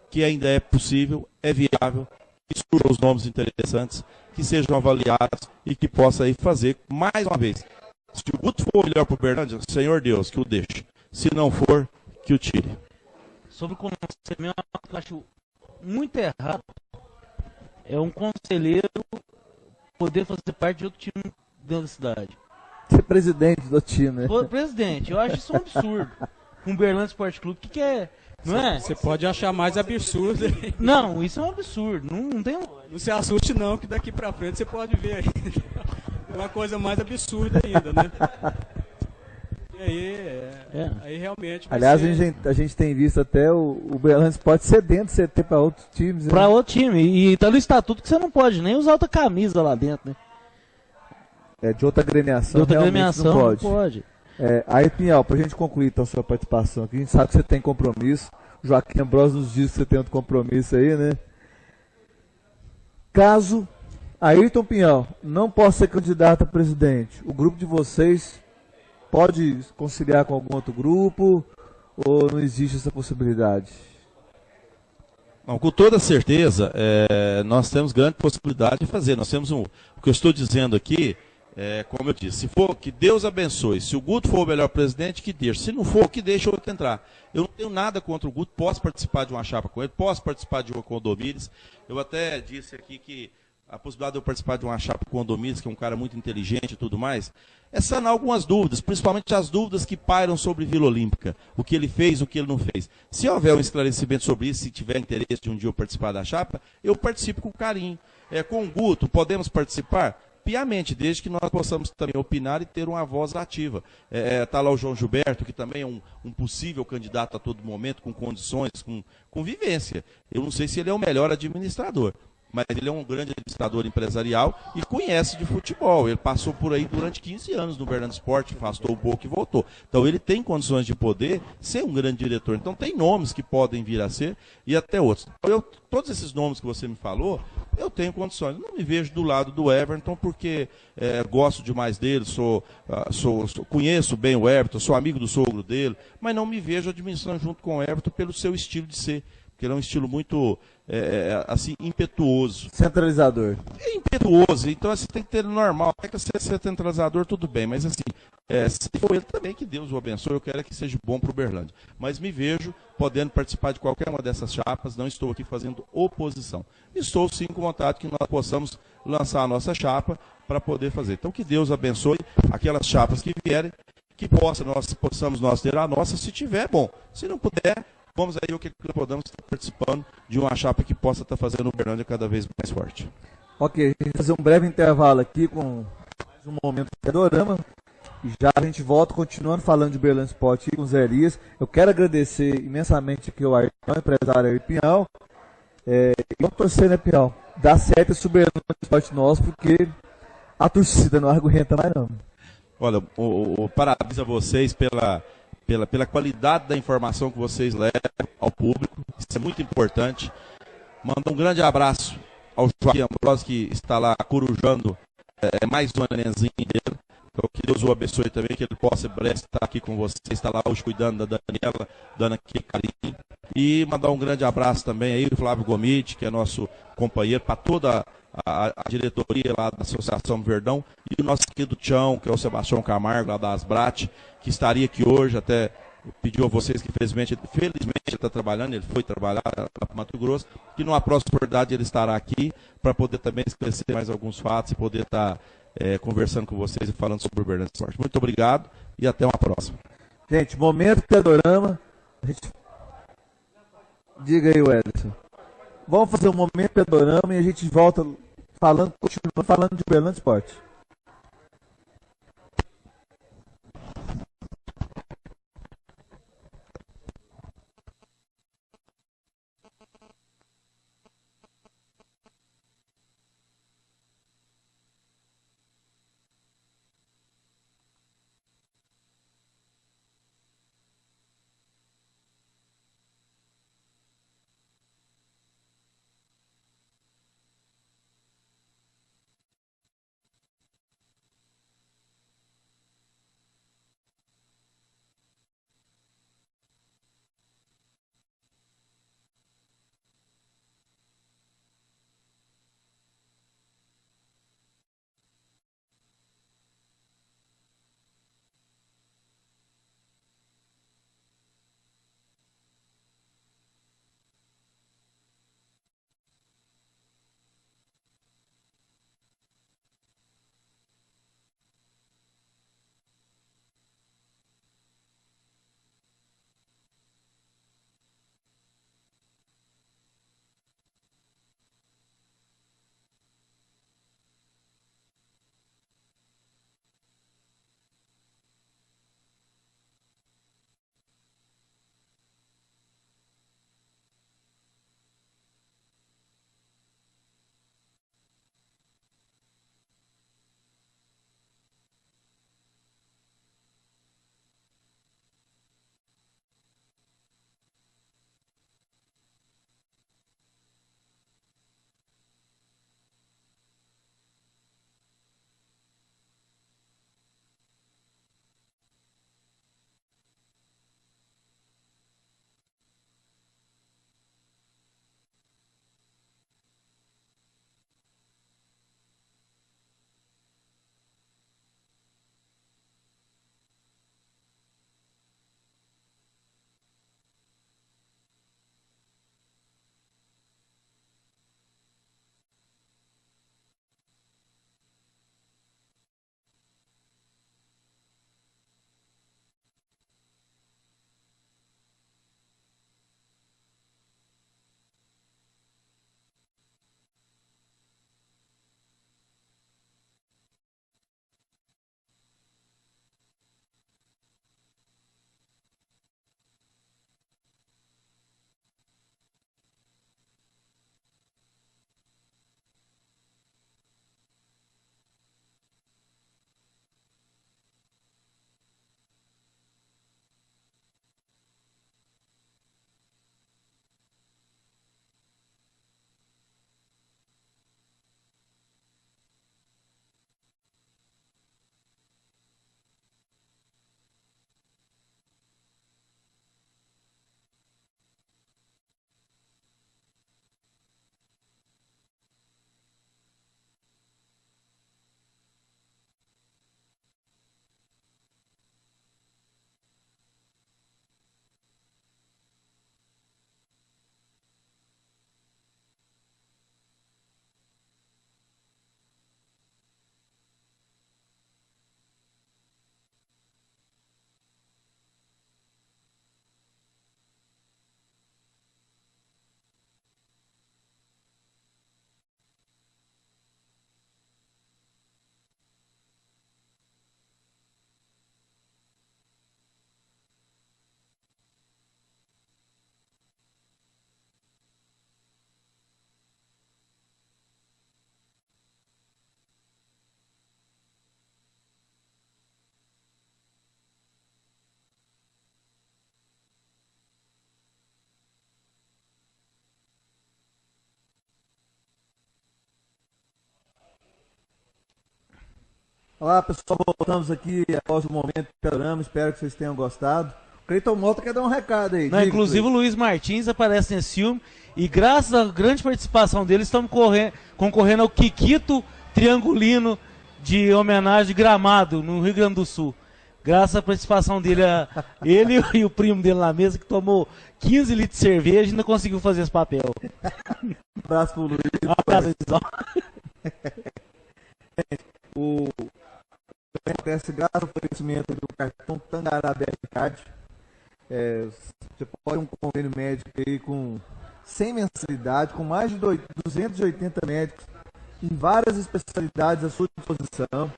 que ainda é possível, é viável, que surjam os nomes interessantes, que sejam avaliados e que possa aí fazer, mais uma vez, se o Guto for melhor para o Uberlândia, Senhor Deus, que o deixe. Se não for, que o tire. Sobre o conselho mesmo, eu acho muito errado é um conselheiro poder fazer parte de outro time dentro da cidade. Ser presidente do time, né? Presidente, eu acho isso um absurdo. Um Uberlândia Esporte Clube, que é... Não é? Você pode achar mais absurdo. Não, isso é um absurdo. Não tem Não se assuste não, que daqui pra frente você pode ver aí. Uma coisa mais absurda ainda, né? E aí realmente... Aliás, a gente tem visto até o Uberlândia pode ser dentro do CT para outros times. Para outro time. E tá no estatuto que você não pode nem usar outra camisa lá dentro, né? De outra agremiação, não pode. Aí, Pinhal, pra gente concluir então a sua participação aqui, a gente sabe que você tem compromisso, o Joaquim Ambrosio nos diz que você tem outro compromisso aí, né? Caso Ayrton Pinhal não possa ser candidato a presidente, o grupo de vocês pode conciliar com algum outro grupo ou não existe essa possibilidade? Não, com toda certeza, nós temos grande possibilidade de fazer. Nós temos o que eu estou dizendo aqui, como eu disse, se for, que Deus abençoe. Se o Guto for o melhor presidente, que deixe. Se não for, que deixe o outro entrar. Eu não tenho nada contra o Guto, posso participar de uma chapa com ele, posso participar de uma com o Domires. Eu até disse aqui que a possibilidade de eu participar de uma chapa com o Domires, que é um cara muito inteligente e tudo mais, é sanar algumas dúvidas, principalmente as dúvidas que pairam sobre Vila Olímpica. O que ele fez, o que ele não fez. Se houver um esclarecimento sobre isso, se tiver interesse de um dia eu participar da chapa, eu participo com carinho. Com o Guto, podemos participar? Piamente, desde que nós possamos também opinar e ter uma voz ativa. Está lá o João Gilberto, que também é um possível candidato a todo momento, com condições, com vivência. Eu não sei se ele é o melhor administrador, mas ele é um grande administrador empresarial e conhece de futebol. Ele passou por aí durante 15 anos no Bernardo Esporte, afastou um pouco e voltou. Então ele tem condições de poder ser um grande diretor. Então tem nomes que podem vir a ser e até outros. Todos esses nomes que você me falou, eu tenho condições. Eu não me vejo do lado do Everton porque gosto demais dele, conheço bem o Everton, sou amigo do sogro dele, mas não me vejo administrando junto com o Everton pelo seu estilo de ser. Porque ele é um estilo muito, assim, impetuoso. Centralizador. É impetuoso, então assim, tem que ter normal. Até que ser centralizador, tudo bem, mas assim, se for ele também, que Deus o abençoe, eu quero que seja bom para o Uberlândia. Mas me vejo podendo participar de qualquer uma dessas chapas, não estou aqui fazendo oposição. Estou sim com vontade que nós possamos lançar a nossa chapa para poder fazer. Então que Deus abençoe aquelas chapas que vierem, que possamos nós ter a nossa, se tiver, bom. Se não puder, vamos aí o que podemos estar participando de uma chapa que possa estar fazendo o Uberlândia cada vez mais forte. Ok, a gente vai fazer um breve intervalo aqui com mais um momento de Adorama. E já a gente volta continuando falando de Uberlândia Esporte e com Zé Elias. Eu quero agradecer imensamente aqui ao Arpinhão, empresário Arpinhão. E vamos torcer, né, Pião? Dá certo esse Uberlândia Esporte nosso, porque a torcida não aguenta mais não. Olha, parabéns a vocês pela qualidade da informação que vocês levam ao público. Isso é muito importante. Manda um grande abraço ao Joaquim Ambrosio, que está lá corujando mais um nenenzinho dele. Então, que Deus o abençoe também, que ele possa breve estar aqui com vocês, está lá hoje cuidando da Daniela, dando aquele carinho. E mandar um grande abraço também aí, o Flávio Gomiti, que é nosso companheiro, para toda a diretoria lá da Associação Verdão, e o nosso querido Tião, que é o Sebastião Camargo, lá da Asbrat, que estaria aqui hoje, até pediu a vocês que felizmente ele está trabalhando, ele foi trabalhar lá para Mato Grosso, que numa próxima oportunidade ele estará aqui para poder também esclarecer mais alguns fatos e poder estar conversando com vocês e falando sobre o Uberlândia Esporte. Muito obrigado e até uma próxima. Gente, momento Pedorama. Diga aí, Wellington. Vamos fazer um momento Pedorama e a gente volta continuando falando de Uberlândia Esporte. Olá pessoal, voltamos aqui após o momento do programa, espero que vocês tenham gostado. O Cleiton Mota quer dar um recado aí. Não, inclusive o Luiz Martins aparece nesse filme e graças à grande participação dele estamos concorrendo ao Kikito Triangulino de homenagem de Gramado, no Rio Grande do Sul. Graças à participação dele, ele e o primo dele na mesa que tomou 15 litros de cerveja e ainda conseguiu fazer esse papel. Um abraço pro Luiz. O acontece graças ao oferecimento do cartão Tangará BR Card. Você pode um convênio médico aí com 100 mensalidades, com mais de 280 médicos em várias especialidades à sua disposição.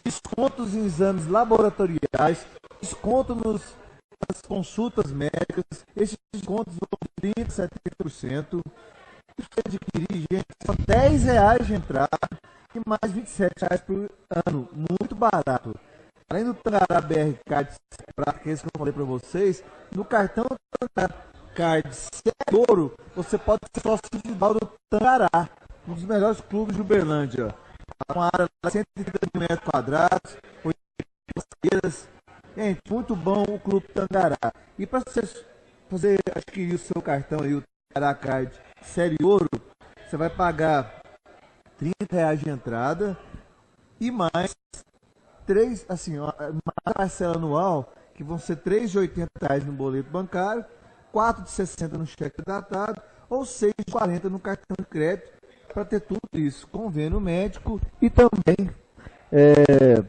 Descontos em exames laboratoriais, desconto nas consultas médicas. Esses descontos vão de 30% a 70%. E você adquirir, gente, são R$10 de entrada e mais R$27 por ano. Muito barato. Além do Tangará BR Card, que é esse que eu falei para vocês, no cartão Tangará Card Ouro, você pode ser sócio individual do Tangará, um dos melhores clubes de Uberlândia. Uma área de 130 mil metros quadrados, 8 cadeiras. Gente, muito bom o Clube Tangará. E para você adquirir o seu cartão aí, o Tangará Card Série Ouro, você vai pagar R$30 de entrada e mais uma parcela anual, que vão ser R$3,80 no boleto bancário, R$4,60 no cheque datado ou R$6,40 no cartão de crédito, para ter tudo isso, convênio médico e também ser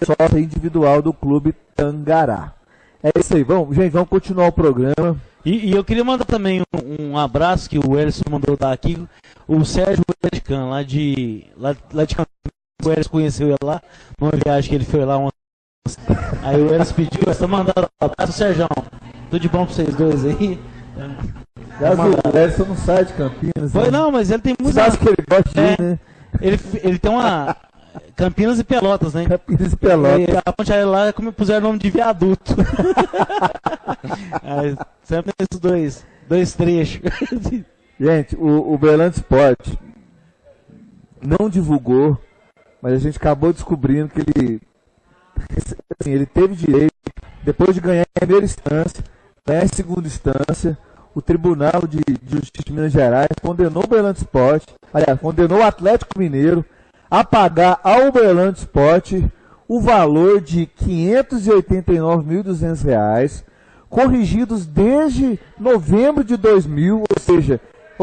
sócio individual do Clube Tangará. É isso aí, gente, vamos continuar o programa. E eu queria mandar também um abraço que o Elson mandou dar aqui, o Sérgio Edcan, lá de Campinas. O Elson conheceu ele lá, numa viagem que ele foi lá. Aí o Elson pediu, está mandando um abraço, Sérgio. Tudo de bom para vocês dois aí. O Elson não sai de Campinas. Foi, não, mas ele tem muito. Você acha que ele gosta de ir, né? Ele tem uma. Campinas e Pelotas, né? Campinas e Pelotas. E a ponte aérea lá, como puseram o nome de viaduto. Aí, sempre esses dois trechos. Gente, o Uberlândia Sport não divulgou, mas a gente acabou descobrindo que ele teve direito, depois de ganhar em primeira instância, ganhar em segunda instância, o Tribunal de Justiça de Minas Gerais condenou o Uberlândia Sport, condenou o Atlético Mineiro a pagar ao Uberlândia Sport o valor de R$ 589.200, corrigidos desde novembro de 2000, ou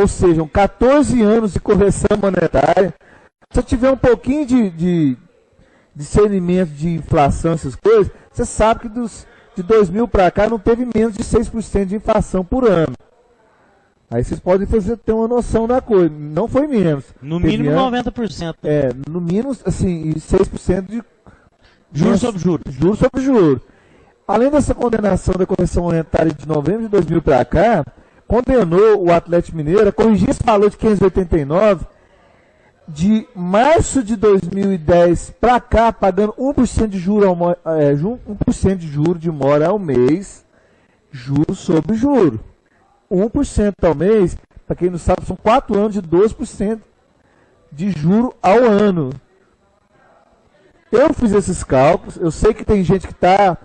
seja, 14 anos de correção monetária. Se eu tiver um pouquinho de discernimento de inflação, essas coisas, você sabe que de 2000 para cá não teve menos de 6% de inflação por ano. Aí vocês podem ter uma noção da coisa. Não foi menos. No mínimo 90%. No mínimo, assim, e 6% de juros sobre juros. Juros sobre juros. Além dessa condenação da correção monetária de novembro de 2000 para cá, condenou o Atlético Mineiro a corrigir esse valor de 589 de março de 2010 para cá, pagando 1% de juros 1% de juros de mora ao mês, juros sobre juros. 1% ao mês, para quem não sabe, são 4 anos de 12% de juro ao ano. Eu fiz esses cálculos, eu sei que tem gente que está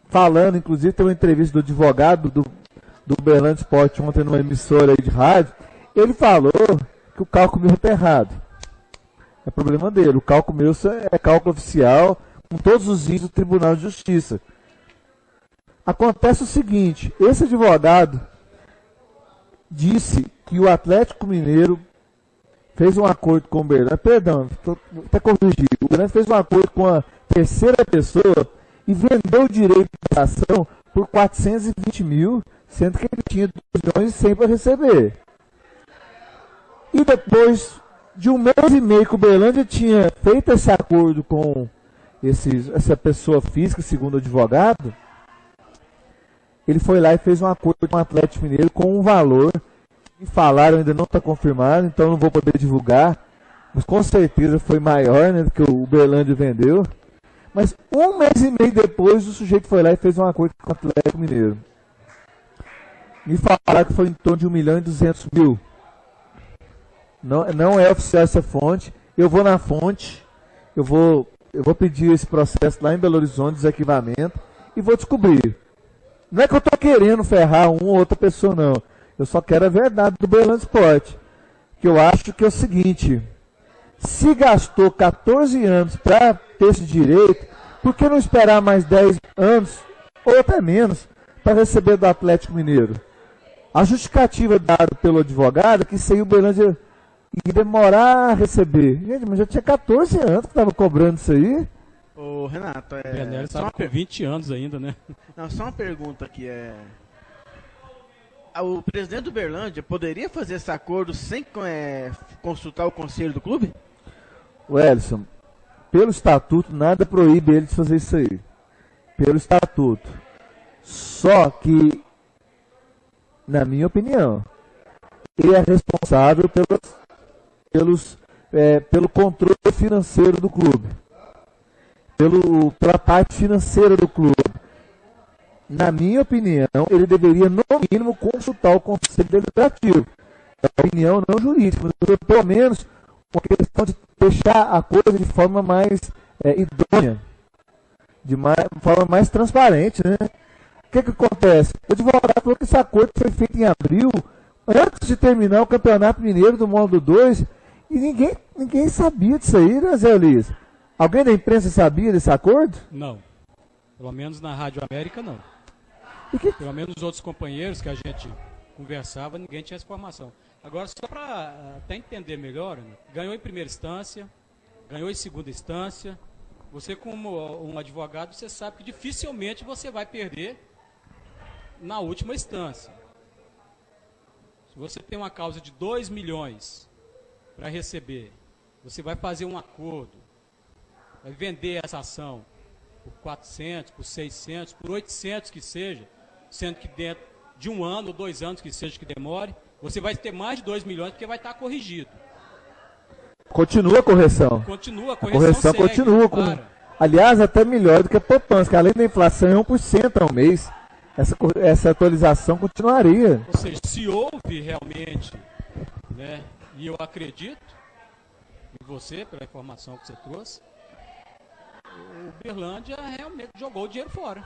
falando, inclusive tem uma entrevista do advogado do Uberlândia Sport ontem numa emissora aí de rádio, ele falou que o cálculo meu está errado. É problema dele, o cálculo meu é cálculo oficial, com todos os índices do Tribunal de Justiça. Acontece o seguinte, esse advogado disse que o Atlético Mineiro fez um acordo com o Uberlândia, até corrigir, o Uberlândia fez um acordo com a terceira pessoa e vendeu o direito de ação por 420 mil, sendo que ele tinha 2 milhões e 100 para receber. E depois de um mês e meio que o Uberlândia tinha feito esse acordo com essa pessoa física, segundo o advogado, ele foi lá e fez um acordo com o Atlético Mineiro com um valor, que falaram, ainda não está confirmado, então não vou poder divulgar, mas com certeza foi maior, né, do que o Uberlândia vendeu. Mas um mês e meio depois, o sujeito foi lá e fez um acordo com o Atlético Mineiro. Me falaram que foi em torno de 1.200.000. Não é oficial essa fonte. eu vou na fonte, eu vou pedir esse processo lá em Belo Horizonte, desarquivamento, e vou descobrir. Não é que eu estou querendo ferrar uma ou outra pessoa, não. Eu só quero a verdade do Berlândia Esporte. Que eu acho que é o seguinte, se gastou 14 anos para ter esse direito, por que não esperar mais 10 anos, ou até menos, para receber do Atlético Mineiro? A justificativa dada pelo advogado é que isso aí o Berlândia ia demorar a receber. Gente, mas já tinha 14 anos que estava cobrando isso aí. Ô, Renato, O Bené estava com 20 anos ainda, né? Não, só uma pergunta aqui, o presidente do Berlândia poderia fazer esse acordo sem consultar o conselho do clube? O Elson, pelo estatuto, nada proíbe ele de fazer isso aí. Pelo estatuto. Só que, na minha opinião, ele é responsável pelo controle financeiro do clube. Pela parte financeira do clube. Na minha opinião, ele deveria, no mínimo, consultar o Conselho Deliberativo. É uma opinião não jurídica, mas pelo menos uma questão de deixar a coisa de forma mais idônea, de forma mais transparente, né? O que acontece? O advogado falou que esse acordo foi feito em abril, antes de terminar o Campeonato Mineiro do Módulo 2, e ninguém sabia disso aí, né, Zé Elias? Alguém da imprensa sabia desse acordo? Não. Pelo menos na Rádio América, não. Pelo menos os outros companheiros que a gente conversava, ninguém tinha essa informação. Agora, só para até entender melhor, né? Ganhou em primeira instância, ganhou em segunda instância. Você, como um advogado, você sabe que dificilmente você vai perder na última instância. Se você tem uma causa de 2 milhões para receber, você vai fazer um acordo, vai vender essa ação por 400, por 600, por 800 que seja, sendo que dentro de 1 ano ou 2 anos que seja que demore, você vai ter mais de 2 milhões porque vai estar corrigido. Continua a correção. Continua, a correção segue, continua. Aliás, até melhor do que a poupança, que além da inflação é 1% ao mês. Essa atualização continuaria. Ou seja, se houve realmente, né, e eu acredito em você, pela informação que você trouxe, o Berlândia realmente jogou o dinheiro fora.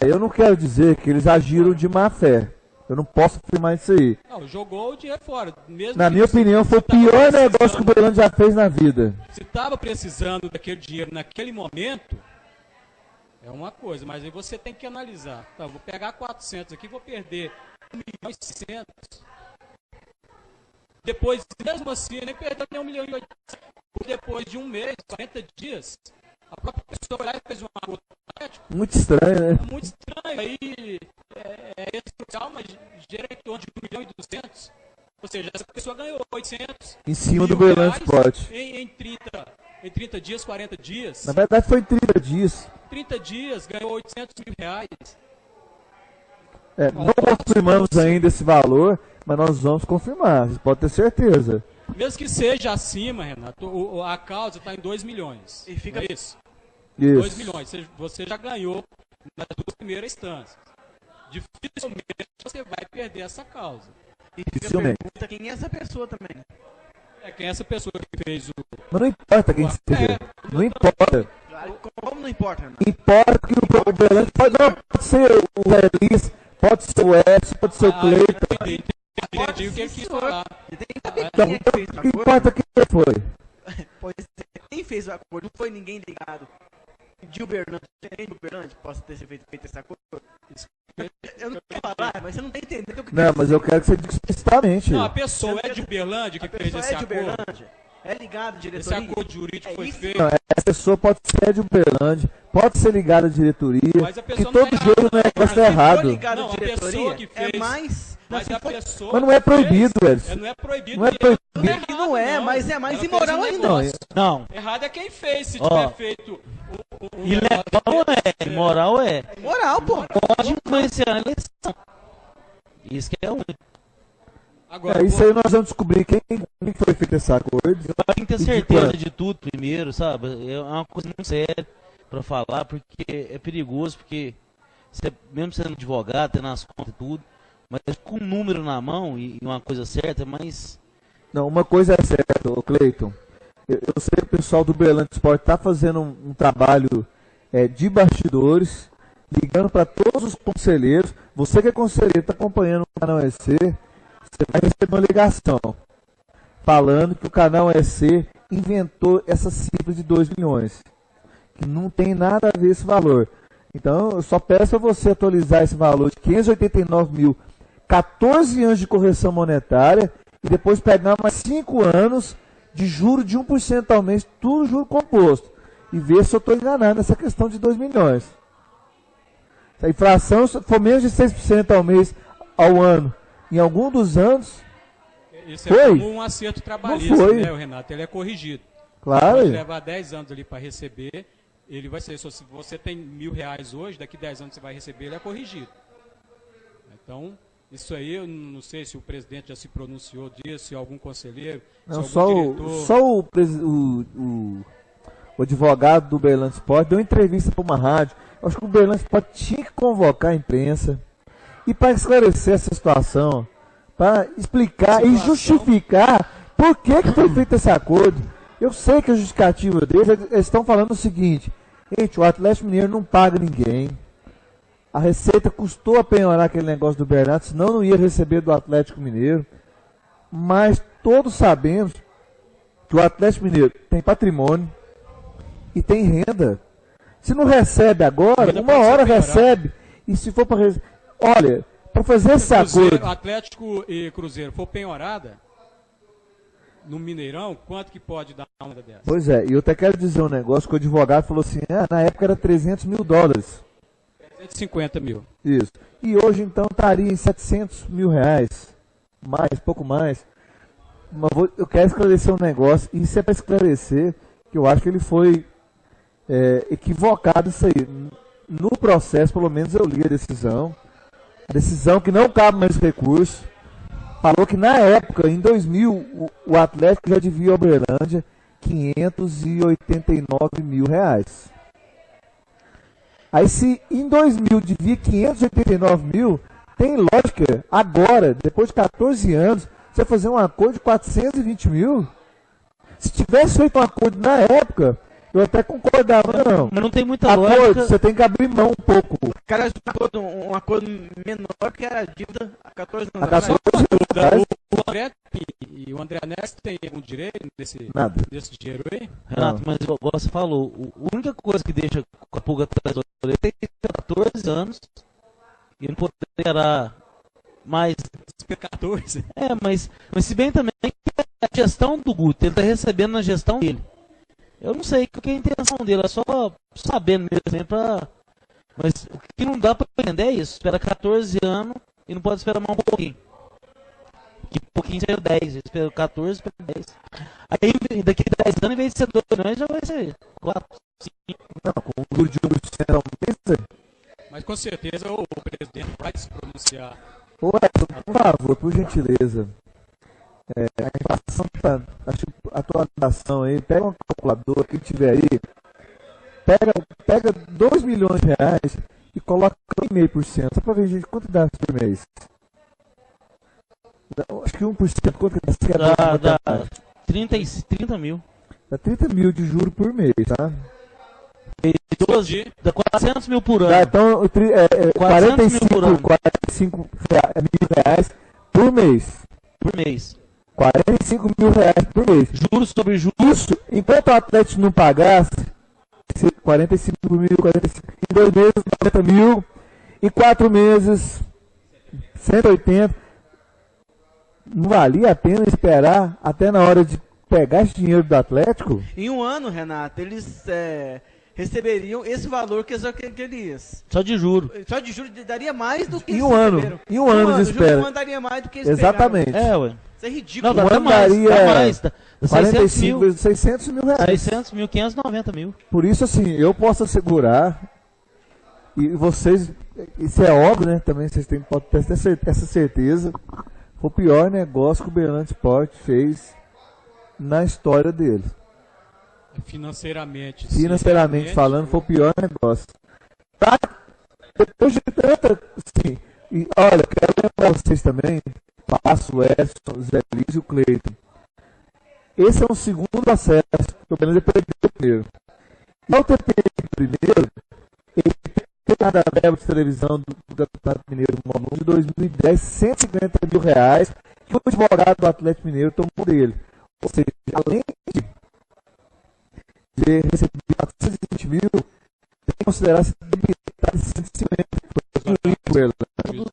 Eu não quero dizer que eles agiram de má fé. Eu não posso afirmar isso aí. Não, jogou o dinheiro fora. Mesmo na minha opinião, foi o pior negócio que o Berlândia já fez na vida. Se estava precisando daquele dinheiro naquele momento, é uma coisa, mas aí você tem que analisar. Tá, vou pegar 400 aqui, vou perder 1.600.000. Depois, mesmo assim, nem perdeu nem 1.800.000. Depois de um mês, 40 dias, a própria pessoa foi lá e fez uma acordo atlético. Muito estranho, né? Muito estranho. Aí é especial, mas gera em torno de 1.200.000. Ou seja, essa pessoa ganhou 800 em cima do Berlândia Esporte. Em 30 dias, 40 dias. Na verdade foi em 30 dias. 30 dias, ganhou 800.000 reais. Não confirmamos ainda esse valor, mas nós vamos confirmar, você pode ter certeza. Mesmo que seja acima, Renato, a causa está em 2 milhões. E fica isso. 2 milhões. Você já ganhou nas 2 primeiras instâncias. Dificilmente você vai perder essa causa. E fica a pergunta quem é essa pessoa também. Quem é essa pessoa que fez o... Mas não importa quem seja. Não importa. Como não importa, Renato? Importa que o Berlândia pode ser o Elis, pode ser o Edson, pode ser o Cleiton. Entendi o que ele quis falar. O que importa quem foi. Pois é, quem fez o acordo? Não foi ninguém ligado. De Uberlândia, possa ter feito esse acordo? Eu não quero falar, mas você não está entendendo o que não, mas eu quero que você diga explicitamente. Não, a pessoa é de Uberlândia que fez esse acordo. É ligado à diretoria. Esse acordo jurídico foi feito. Não, essa pessoa pode ser de Uberlândia, pode ser ligada à diretoria, que todo jogo não é negócio errado. Não, a pessoa que fez... É mais... Mas a pessoa mas não é proibido, velho. Não é proibido. Não é proibido. Não é, mas é mais imoral ainda. Não. Errado é quem fez, se tiver feito... Ilegal é, imoral é. Moral, pô. Pode influenciar a eleição. Isso que é único. Agora, isso aí nós vamos descobrir quem foi feito esse acordo. Eu tenho que ter certeza de tudo primeiro, sabe? É uma coisa muito séria pra falar, porque é perigoso, porque você, mesmo sendo advogado, tendo as contas e tudo, mas com um número na mão e uma coisa certa, mas... Não, uma coisa é certa, Cleiton. Eu sei que o pessoal do Berlândia Esporte está fazendo um trabalho de bastidores, ligando para todos os conselheiros. Você que é conselheiro, está acompanhando o canal EC, você vai receber uma ligação falando que o canal EC inventou essa cifra de 2 milhões, que não tem nada a ver esse valor. Então, eu só peço a você atualizar esse valor de 589 mil, 14 anos de correção monetária, e depois pegar mais 5 anos de juro de 1% ao mês, tudo juro composto, e ver se eu estou enganado nessa questão de 2 milhões. Se a inflação for menos de 6% ao mês, ao ano, em algum dos anos, isso é como um acerto trabalhista, né, Renato? Ele é corrigido. Claro. Pode levar 10 anos ali para receber, ele vai ser, se você tem R$1.000 hoje, daqui 10 anos você vai receber, ele é corrigido. Então, isso aí, eu não sei se o presidente já se pronunciou disso, se algum conselheiro, não, se algum diretor... o advogado do Berlândia Esporte deu entrevista para uma rádio. Eu acho que o Berlândia Esporte tinha que convocar a imprensa e para esclarecer essa situação, para explicar e justificar por que foi feito esse acordo. Eu sei que a justificativa deles, eles estão falando o seguinte: gente, o Atlético Mineiro não paga ninguém. A Receita custou a penhorar aquele negócio do Bernardo, senão não ia receber do Atlético Mineiro. Mas todos sabemos que o Atlético Mineiro tem patrimônio e tem renda. Se não recebe agora, uma hora recebe. E se for para... Olha, para fazer esse acordo... Atlético e Cruzeiro for penhorada no Mineirão, quanto que pode dar uma dessa? Pois é, e eu até quero dizer um negócio que o advogado falou assim, na época era 300 mil dólares. 350 mil. Isso. E hoje então estaria em 700 mil reais. Mais, pouco mais. Mas eu quero esclarecer um negócio, e isso é para esclarecer, que eu acho que ele foi equivocado isso aí. No processo, pelo menos eu li a decisão que não cabe mais recurso. Falou que na época, em 2000, o Atlético já devia ao Uberlândia 589 mil reais. Aí se em 2000 devia 589 mil, tem lógica agora, depois de 14 anos, você fazer um acordo de 420 mil? Se tivesse feito um acordo na época, eu até concordava, não. Mas não tem muita acordo, lógica. você tem que abrir mão um pouco. Cara, um acordo menor que era a dívida há 14 anos. O André Neves tem algum direito nesse dinheiro aí? Renato, mas igual você falou, a única coisa que deixa a pulga atrás da orelha é ter 14 anos e não poderá mais... 14? Mas se bem também que a gestão do Guto, ele está recebendo na gestão dele. Eu não sei o que é a intenção dele, é só sabendo mesmo, mas o que não dá para entender é isso, espera 14 anos e não pode esperar mais um pouquinho. Que pouquinho seria 10, espera 14, espera 10. Aí daqui a 10 anos, em vez de ser 2 milhões, já vai ser 4, 5. Não, com o juro de 1% ao mês. Mas com certeza o presidente vai se pronunciar. Ô, por favor, por gentileza. A inflação tá, acho que a atualização aí, pega uma calculadora, quem tiver aí, pega 2 milhões de reais e coloca 1,5%, só para ver, gente, quanto dá por mês? Acho que 1%, quanto dá? Dá 30 mil. Dá 30 mil de juro por mês, tá? Dá 400 mil por ano. Dá, então, 45 mil reais por mês. Por mês. 45 mil reais por mês. Juros sobre juros. Isso, enquanto o Atlético não pagasse 45 mil, 45, em 2 meses 90 mil, em 4 meses 180. Não valia a pena esperar até na hora de pegar esse dinheiro do Atlético? Em um ano, Renato, eles receberiam esse valor que eles... Só de juro. Só de juros daria mais do que em um ano. Em um ano de espera. Um ano daria mais do que eles Exatamente. pegaram. Ué. Isso é ridículo. Não, dá mais. Dá 600 mil reais. 600 mil, 590 mil. Por isso, assim, eu posso assegurar, e vocês, isso é óbvio, né? Também vocês podem ter essa certeza, foi o pior negócio que o Berlândia Esporte fez na história dele. Financeiramente falando, foi o pior negócio. Depois de tanta, assim, e olha, quero lembrar vocês também, Passo, Edson, Zé Liz e o Cleiton. Esse é um segundo acesso, porque o Uberlândia perdeu o primeiro. E ao ter perdido o primeiro, ele tem cada verba de televisão do Campeonato Mineiro de 2010, R$150.000, que o advogado do Atlético Mineiro tomou dele. Ou seja, além de receber 420 mil, tem que considerar se debitar de 150 mil.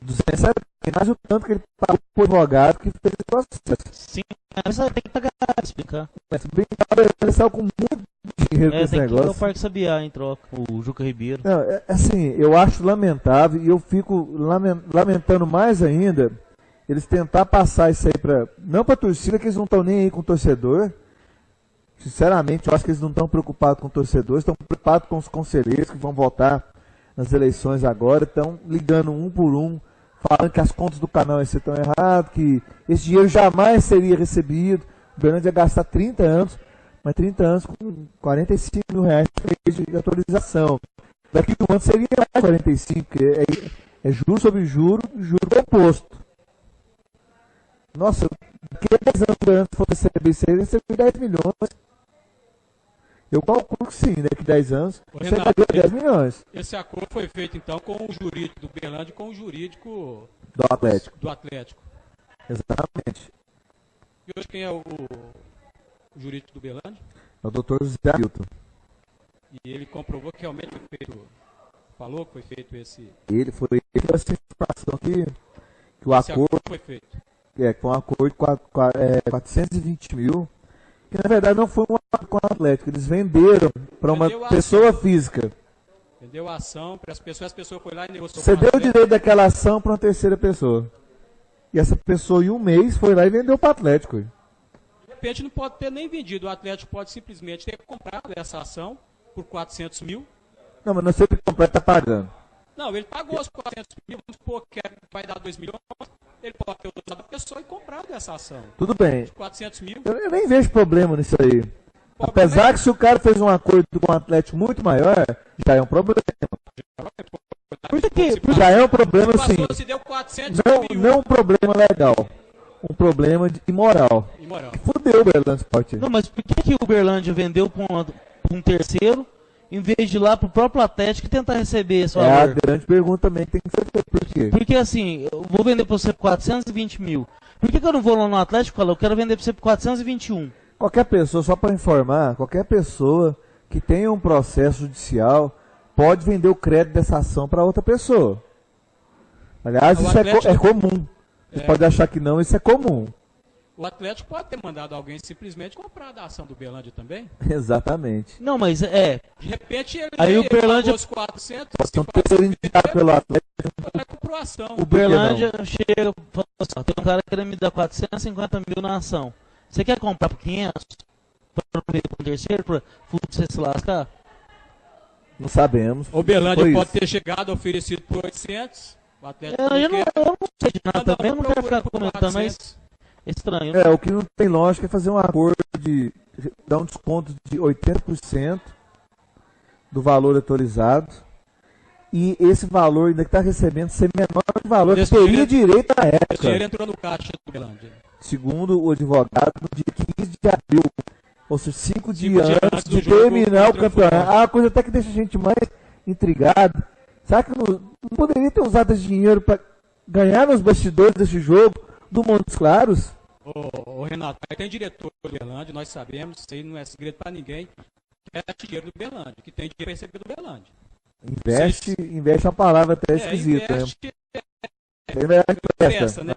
270, mais o tanto que ele pagou para o advogado que fez o processo. Sim, mas tem que pagar, explicar. Mas bem, ele saiu com muito dinheiro com esse negócio. Tem que ir ao Parque Sabiá em troca, o Juca Ribeiro. Não, assim, eu acho lamentável e eu fico lamentando mais ainda eles tentar passar isso aí para, não para a torcida, que eles não estão nem aí com o torcedor. Sinceramente, eu acho que eles não estão preocupados com o torcedor, estão preocupados com os conselheiros que vão votar nas eleições agora, estão ligando um por um, falando que as contas do canal estão erradas, que esse dinheiro jamais seria recebido. O Uberlândia ia gastar 30 anos, mas 30 anos com R$45.000 por mês de atualização. Daqui a um ano seria mais 45, porque é juro sobre juro, juro composto. Nossa, que 10 anos o Uberlândia for receber isso aí, recebeu 10 milhões. Eu calculo que sim, daqui 10 anos, você recebeu 10 milhões. Esse acordo foi feito, então, com o jurídico do Uberlândia e com o jurídico do Atlético. Exatamente. E hoje quem é o jurídico do Uberlândia? É o Dr. José Hamilton. E ele comprovou que realmente foi feito, falou que foi feito esse... Ele deu essa informação que o acordo foi feito. Com um acordo de 420 mil, que na verdade não foi um acordo com o Atlético, eles venderam para uma pessoa física. Vendeu a ação para as pessoas foram lá e negociou. Você deu o direito daquela ação para uma terceira pessoa. E essa pessoa em um mês foi lá e vendeu para o Atlético. De repente não pode ter nem vendido, o Atlético pode simplesmente ter comprado essa ação por 400 mil. Não, mas não sei o que comprar, está pagando. Não, ele pagou os 400 mil, vamos supor que vai dar 2 milhões, ele pode ter usado a pessoa e comprado essa ação. Tudo bem. 400 mil. Eu nem vejo problema nisso aí. Apesar que se o cara fez um acordo com um Atlético muito maior, já é um problema. Já é um problema, sim. Não um problema legal. Um problema de imoral. Fudeu o Uberlândia Sport. Não, mas por que o Uberlândia vendeu para um terceiro, em vez de ir lá pro próprio Atlético e tentar receber esse valor? É a grande pergunta também que tem que ser feita. Por quê? Porque assim, eu vou vender para você por 420 mil. Por que eu não vou lá no Atlético e falo, eu quero vender para você por 421? Qualquer pessoa, só para informar, qualquer pessoa que tenha um processo judicial pode vender o crédito dessa ação para outra pessoa. Aliás, isso é comum. Você pode achar que não, isso é comum. O Atlético pode ter mandado alguém simplesmente comprar a ação do Uberlândia também? Exatamente. Não, mas De repente ele aí o Uberlândia os 400 são terceiro indicado pelo Atlético. Comprou a ação. O Uberlândia chega e fala assim, tem um cara querendo me dar 450 mil na ação. Você quer comprar por 500? Para não vender para o terceiro? Para você se lascar? Não sabemos. O Uberlândia pode ter chegado oferecido por 800. O Atlético eu não sei de nada também, eu não quero ficar comentando, mas é estranho. O que não tem lógica é fazer um acordo de dar um desconto de 80% do valor autorizado e esse valor ainda que está recebendo ser menor do valor que teria direito à época. Esse dinheiro entrou no caixa do Uberlândia. Segundo o advogado, no dia 15 de abril, ou seja, 5 dias antes de terminar o campeonato. A coisa até que deixa a gente mais intrigado. Será que não poderia ter usado esse dinheiro para ganhar nos bastidores desse jogo do Montes Claros? Ô Renato, aí tem diretor do Uberlândia, nós sabemos, isso aí não é segredo para ninguém, que é dinheiro do Uberlândia, que tem dinheiro para receber do Uberlândia. Investe é uma palavra até esquisita. Empresta, né?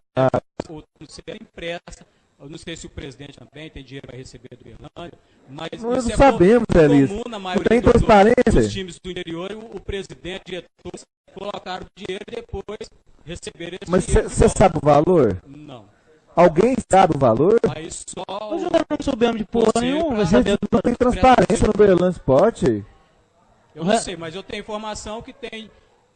Empresta. Eu não sei se o presidente também tem dinheiro para receber do Uberlândia, mas nós não sabemos, Elis. Na maioria tem transparência. dos times do interior, o presidente, o diretor, colocaram o dinheiro e depois receberam esse dinheiro. Mas você sabe o valor? Não. Alguém sabe o valor? Aí só nós não soubemos de porra nenhuma. Não tem transparência no Uberlândia Sport? Eu não sei, mas eu tenho informação que tem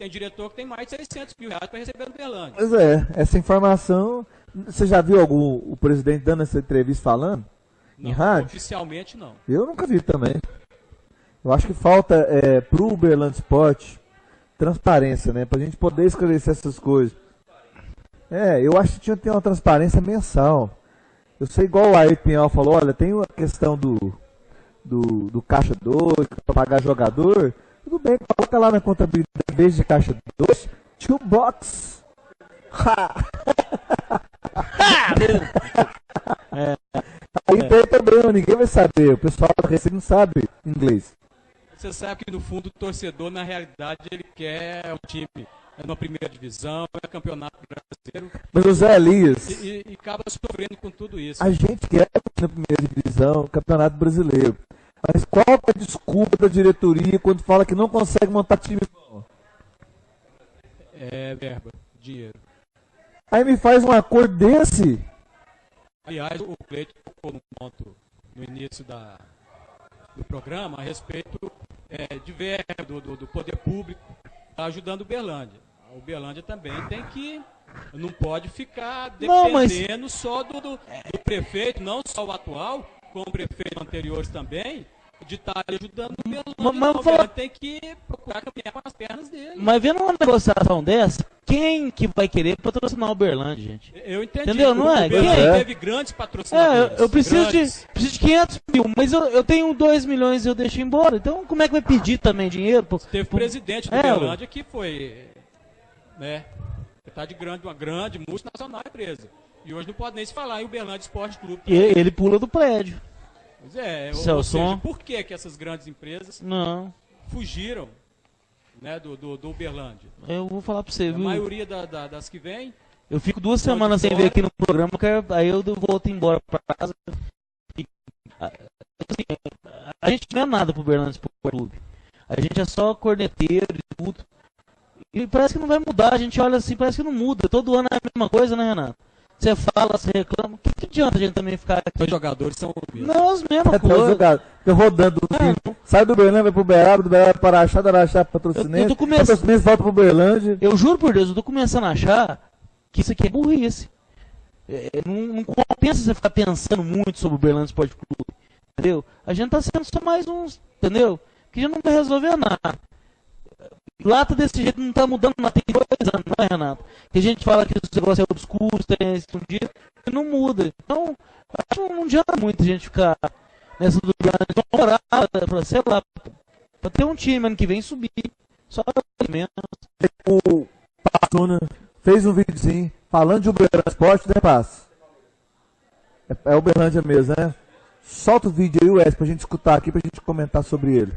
diretor que tem mais de 600 mil reais para receber do Uberlândia. Pois essa informação... Você já viu o presidente dando essa entrevista falando? Não, em rádio? Oficialmente não. Eu nunca vi também. Eu acho que falta pro Uberlândia Sport transparência, né? Pra gente poder esclarecer essas coisas. Eu acho que tinha que ter uma transparência mensal. Eu sei igual o Ayrton Pinhal falou, olha, tem a questão do caixa 2, para pagar jogador, tudo bem, coloca lá na contabilidade, em vez de caixa 2, box. Aí tem problema, ninguém vai saber, o pessoal da Receita não sabe inglês. Você sabe que no fundo o torcedor, na realidade, ele quer um time na primeira divisão, é campeonato brasileiro. Mas o Zé Elias... E acaba sofrendo com tudo isso. A gente quer na primeira divisão, campeonato brasileiro. Mas qual é a desculpa da diretoria quando fala que não consegue montar time bom? É verba, dinheiro. Aí me faz um acordo desse. Aliás, o Cleiton tocou num ponto no início do programa a respeito de verba do poder público, está ajudando o Uberlândia. O Uberlândia também não pode ficar dependendo só do prefeito, não só o atual, como o prefeito anteriores também, de estar ajudando o Uberlândia. O Uberlândia tem que procurar caminhar com as pernas dele. Mas vendo uma negociação dessa, quem que vai querer patrocinar o Uberlândia, gente? Eu entendi. Entendeu? Não é? Quem teve grandes patrocinadores. Eu preciso de 500 mil, mas eu tenho 2 milhões e eu deixo embora. Então como é que vai pedir também dinheiro? Teve presidente do Uberlândia que foi, né, está de uma grande multinacional empresa. E hoje não pode nem se falar em Uberlândia Esporte Clube. E ele pula do prédio. Pois é, ou seja, por que essas grandes empresas fugiram, né, do Uberlândia? Eu vou falar para você, viu? A maioria das que vem... Eu fico 2 semanas sem vir aqui no programa, aí eu volto embora para casa. A gente não é nada pro Uberlândia Esporte Clube. A gente é só corneteiro e tudo. E parece que não vai mudar, a gente olha assim, parece que não muda. Todo ano é a mesma coisa, né, Renato? Você fala, você reclama. O que adianta a gente também ficar aqui? Os jogadores são não, as mesmas coisas. Fica rodando. Sai do Uberlândia, vai pro Uberaba, do Uberaba para Araxá, do Araxá para Patrocinense. Patrocinense volta pro Uberlândia. Eu juro por Deus, eu tô começando a achar que isso aqui é burrice. Não compensa você ficar pensando muito sobre o Uberlândia Esporte Clube. Entendeu? A gente tá sendo só mais uns, entendeu? Que já não vai resolver nada. Lata desse jeito não tá mudando nada, tem 2 anos, não é, Renato? Que a gente fala que esse negócio é obscuro, tem esse um dia, e não muda. Então, acho que não adianta muito a gente ficar nessa do pra, sei lá, pra ter um time ano que vem subir. Só menos. O Passuna fez um videozinho falando de Uberlândia Esporte, né, Passo? É Uberlândia mesmo, né? Solta o vídeo aí, Wes, pra gente escutar aqui, pra gente comentar sobre ele.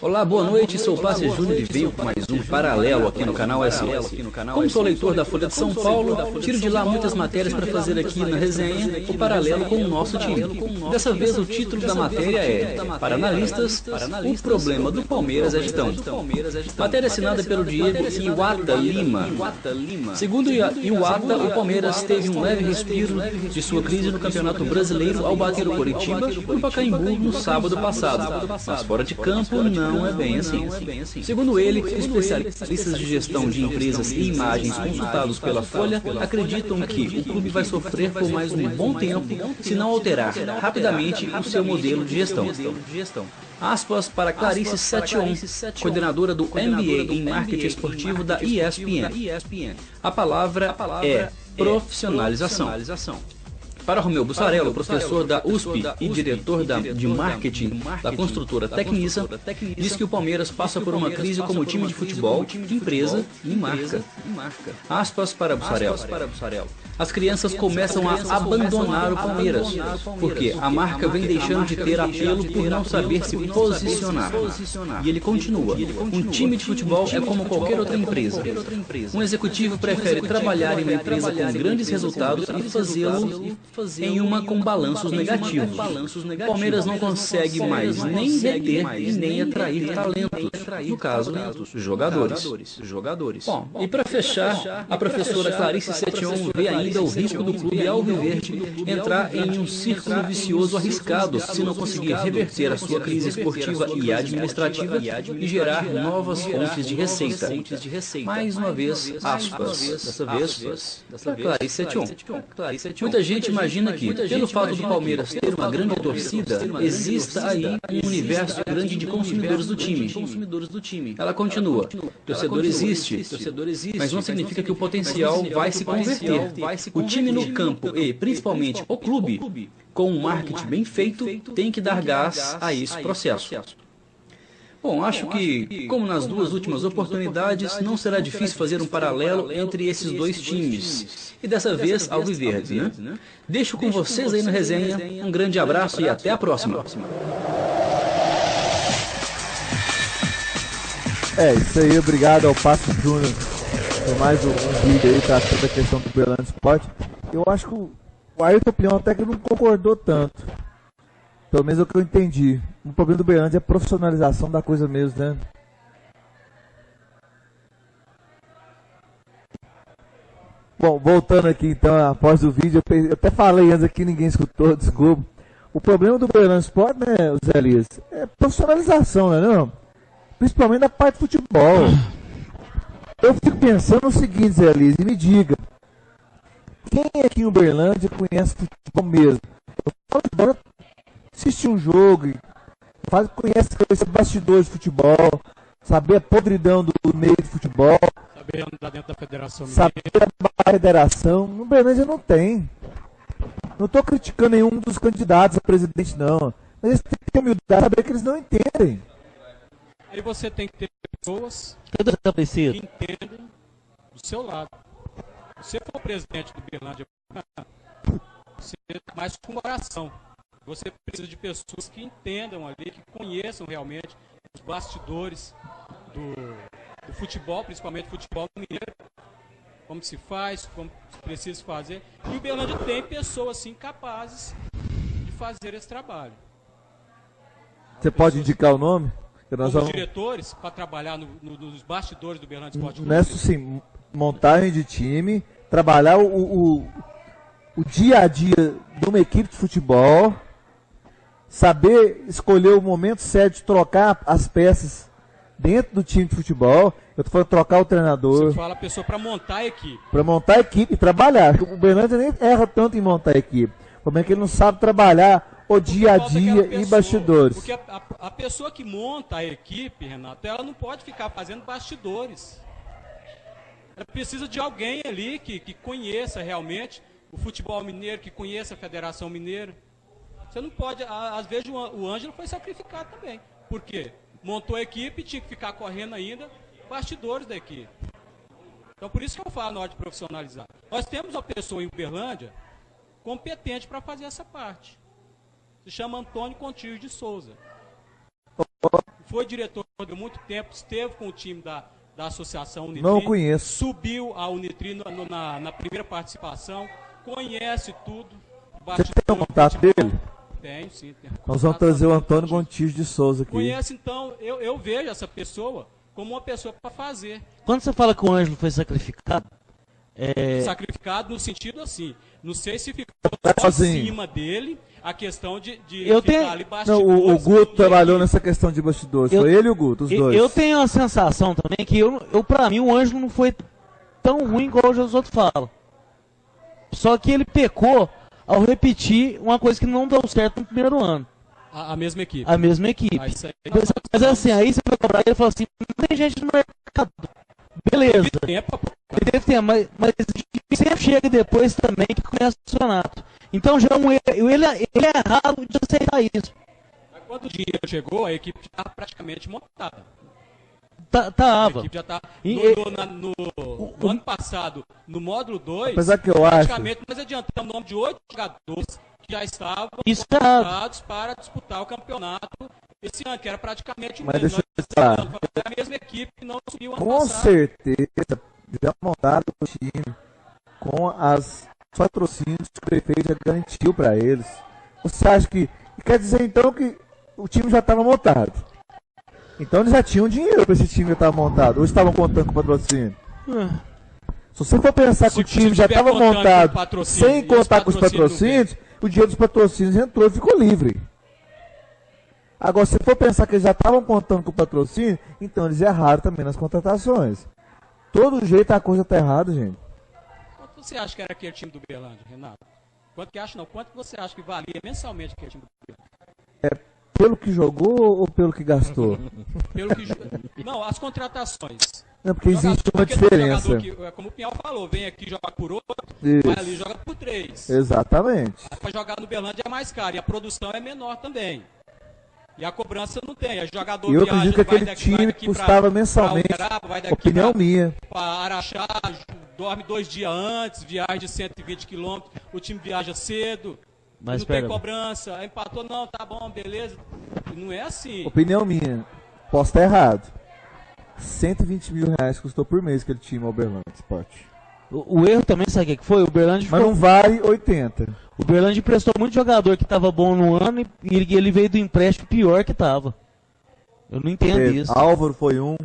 Olá, boa noite, sou o Passe Júnior e venho com mais um paralelo aqui no canal SOS. Como sou leitor da Folha de São Paulo, tiro de lá muitas matérias para fazer aqui na resenha o paralelo com o nosso time. Dessa vez o título da matéria é para analistas, o problema do Palmeiras é gestão. Matéria assinada pelo Diego Iwata Lima. Segundo Iwata, o Palmeiras teve um leve respiro de sua crise no Campeonato Brasileiro ao bater o Coritiba no Pacaembu no sábado passado. Mas fora de campo não é bem assim. Segundo ele, especialistas de gestão de empresas e imagens consultados pela Folha acreditam que o clube vai sofrer por mais um bom tempo se não alterar rapidamente o seu modelo de gestão. Aspas para Clarice Setion, coordenadora do MBA em Marketing Esportivo da ESPN. A palavra é profissionalização. Para Romeu Bussarello, professor da USP e diretor de marketing da construtora Tecnisa, diz que o Palmeiras passa por uma crise como time de futebol, empresa e marca. Aspas para Bussarello. As crianças começam a abandonar o Palmeiras, porque a marca vem deixando de ter apelo por não saber se posicionar. E ele continua, um time de futebol é como qualquer outra empresa. Um executivo prefere trabalhar em uma empresa com grandes resultados e fazê-lo em uma com balanços negativos. O Palmeiras não consegue mais nem reter e nem atrair talentos, no caso, jogadores. Bom, e para fechar, a professora Clarice Setion vê ainda ainda o risco do clube alviverde entrar em um círculo vicioso arriscado se não conseguir reverter a sua crise esportiva e administrativa e gerar novas fontes de receita. Mais uma vez, aspas. Dessa vez, para Clarice Tion. Muita gente imagina que, pelo fato do Palmeiras ter uma grande torcida, exista aí um universo grande de consumidores do time. Ela continua. Torcedor existe, mas não significa que o potencial vai se converter. O time no campo e, principalmente, o clube, com um marketing bem feito, tem que dar gás a esse processo. Bom, acho que, como nas duas últimas oportunidades, não será difícil fazer um paralelo entre esses dois times. E dessa vez, alviverde, né? Deixo com vocês aí na resenha. Um grande abraço e até a próxima. É, isso aí, obrigado ao Passo Júnior por mais um vídeo aí tratando a questão do Uberlândia Sport. Eu acho que o Ayrton Pinhão até que não concordou tanto. Pelo menos é o que eu entendi. O problema do Uberlândia é a profissionalização da coisa mesmo, né? Bom, voltando aqui então, após o vídeo, eu até falei antes aqui, ninguém escutou, desculpa. O problema do Uberlândia Sport, né, Zé Elias, é profissionalização, né, não? Principalmente da parte de futebol. Eu fico pensando o seguinte, Zé Elias, e me diga, quem aqui em Uberlândia conhece futebol mesmo? Eu falo agora, assistir um jogo, conhece bastidores de futebol, saber a podridão do meio de futebol, saber andar dentro da federação. Saber a federação, no Uberlândia não tem. Não estou criticando nenhum dos candidatos a presidente, não. Mas eles têm que ter humildade de saber que eles não entendem. Aí você tem que ter pessoas que entendem do seu lado. Se você for presidente do Uberlândia, você mais com coração. Você precisa de pessoas que entendam ali, que conheçam realmente os bastidores do futebol, principalmente futebol mineiro, como se faz, como se precisa fazer. E o Uberlândia tem pessoas assim capazes de fazer esse trabalho. Você pode indicar o nome? Como diretores para trabalhar nos bastidores do Uberlândia Sport Clube. Nessa sim, montagem de time, trabalhar o dia a dia de uma equipe de futebol, saber escolher o momento certo de trocar as peças dentro do time de futebol. Eu tô falando trocar o treinador. Você fala a pessoa para montar a equipe. Para montar a equipe e trabalhar. O Uberlândia nem erra tanto em montar a equipe. O problema é que ele não sabe trabalhar o dia a dia e bastidores. Porque a pessoa que monta a equipe, Renato, ela não pode ficar fazendo bastidores. Ela precisa de alguém ali que conheça realmente o futebol mineiro, que conheça a Federação Mineira. Você não pode, às vezes o Ângelo foi sacrificado também. Por quê? Montou a equipe e tinha que ficar correndo ainda bastidores da equipe. Então por isso que eu falo na hora de profissionalizar. Nós temos uma pessoa em Uberlândia competente para fazer essa parte. Se chama Antônio Contígio de Souza. Foi diretor por muito tempo, esteve com o time da Associação Unitri. Não conheço. Subiu a Unitri na primeira participação, conhece tudo. Você tem o contato dele? Tenho, sim. Nós vamos trazer o Antônio Contígio de Souza aqui. Conhece, então, eu vejo essa pessoa como uma pessoa para fazer. Quando você fala que o Ângelo foi sacrificado, sacrificado no sentido assim, não sei se ficou acima dele a questão de ficar ali bastidores. Não, o Guto trabalhou nessa questão de bastidores, foi ele e o Guto, os dois. Eu tenho a sensação também que, pra mim, o Ângelo não foi tão ruim igual os outros falam. Só que ele pecou ao repetir uma coisa que não deu certo no primeiro ano. A mesma equipe. A mesma equipe. Mas assim, aí você vai cobrar ele e fala assim, não tem gente no mercado. Beleza. Ele deve ter, mas sempre chega depois também que conhece o campeonato. Então já ele é errado de aceitar isso. Mas quando o dinheiro chegou, a equipe já estava praticamente montada. Tava. A equipe já tá no ano passado, no módulo 2, apesar que eu praticamente nós adiantamos o nome de 8 jogadores que já estavam contratados para disputar o campeonato esse ano, que era praticamente o mesmo. Mas deixa eu falar. A mesma equipe que não subiu ano passado. Com certeza, já montaram o time com as patrocínios que o prefeito já garantiu para eles. Você acha que... Quer dizer então que o time já estava montado? Então eles já tinham dinheiro para esse time que estava montado. Ou estavam contando com o patrocínio? Se você for pensar que o time já estava montado sem contar com os patrocínios, o dinheiro dos patrocínios entrou e ficou livre. Agora, se for pensar que eles já estavam contando com o patrocínio, então eles erraram também nas contratações. Todo jeito a coisa tá errada, gente. Quanto você acha que era aquele time do Berlândia, Renato? Quanto que acha não? Quanto você acha que valia mensalmente aquele time do Berlândia? Pelo que jogou ou pelo que gastou? Pelo que não, as contratações. Não, porque existe uma diferença. Como o Pinhal falou, vem aqui joga por 8, vai ali joga por 3. Exatamente. Para jogar no Berlândia é mais caro e a produção é menor também. E a cobrança não tem. A jogador eu acredito que aquele time custava mensalmente. Opinião minha. Para Araxá, dorme 2 dias antes, viagem de 120 km, o time viaja cedo. Mas não tem cobrança, empatou, não, tá bom, beleza. Não é assim. Opinião minha, posso estar errado. 120 mil reais custou por mês aquele time ao Berlândia Esporte. O erro também, sabe o que foi? O Berlândia Mas não vale 80. O Berlândia emprestou muito jogador que estava bom no ano e ele veio do empréstimo pior que estava. Eu não entendo isso. Álvaro foi um,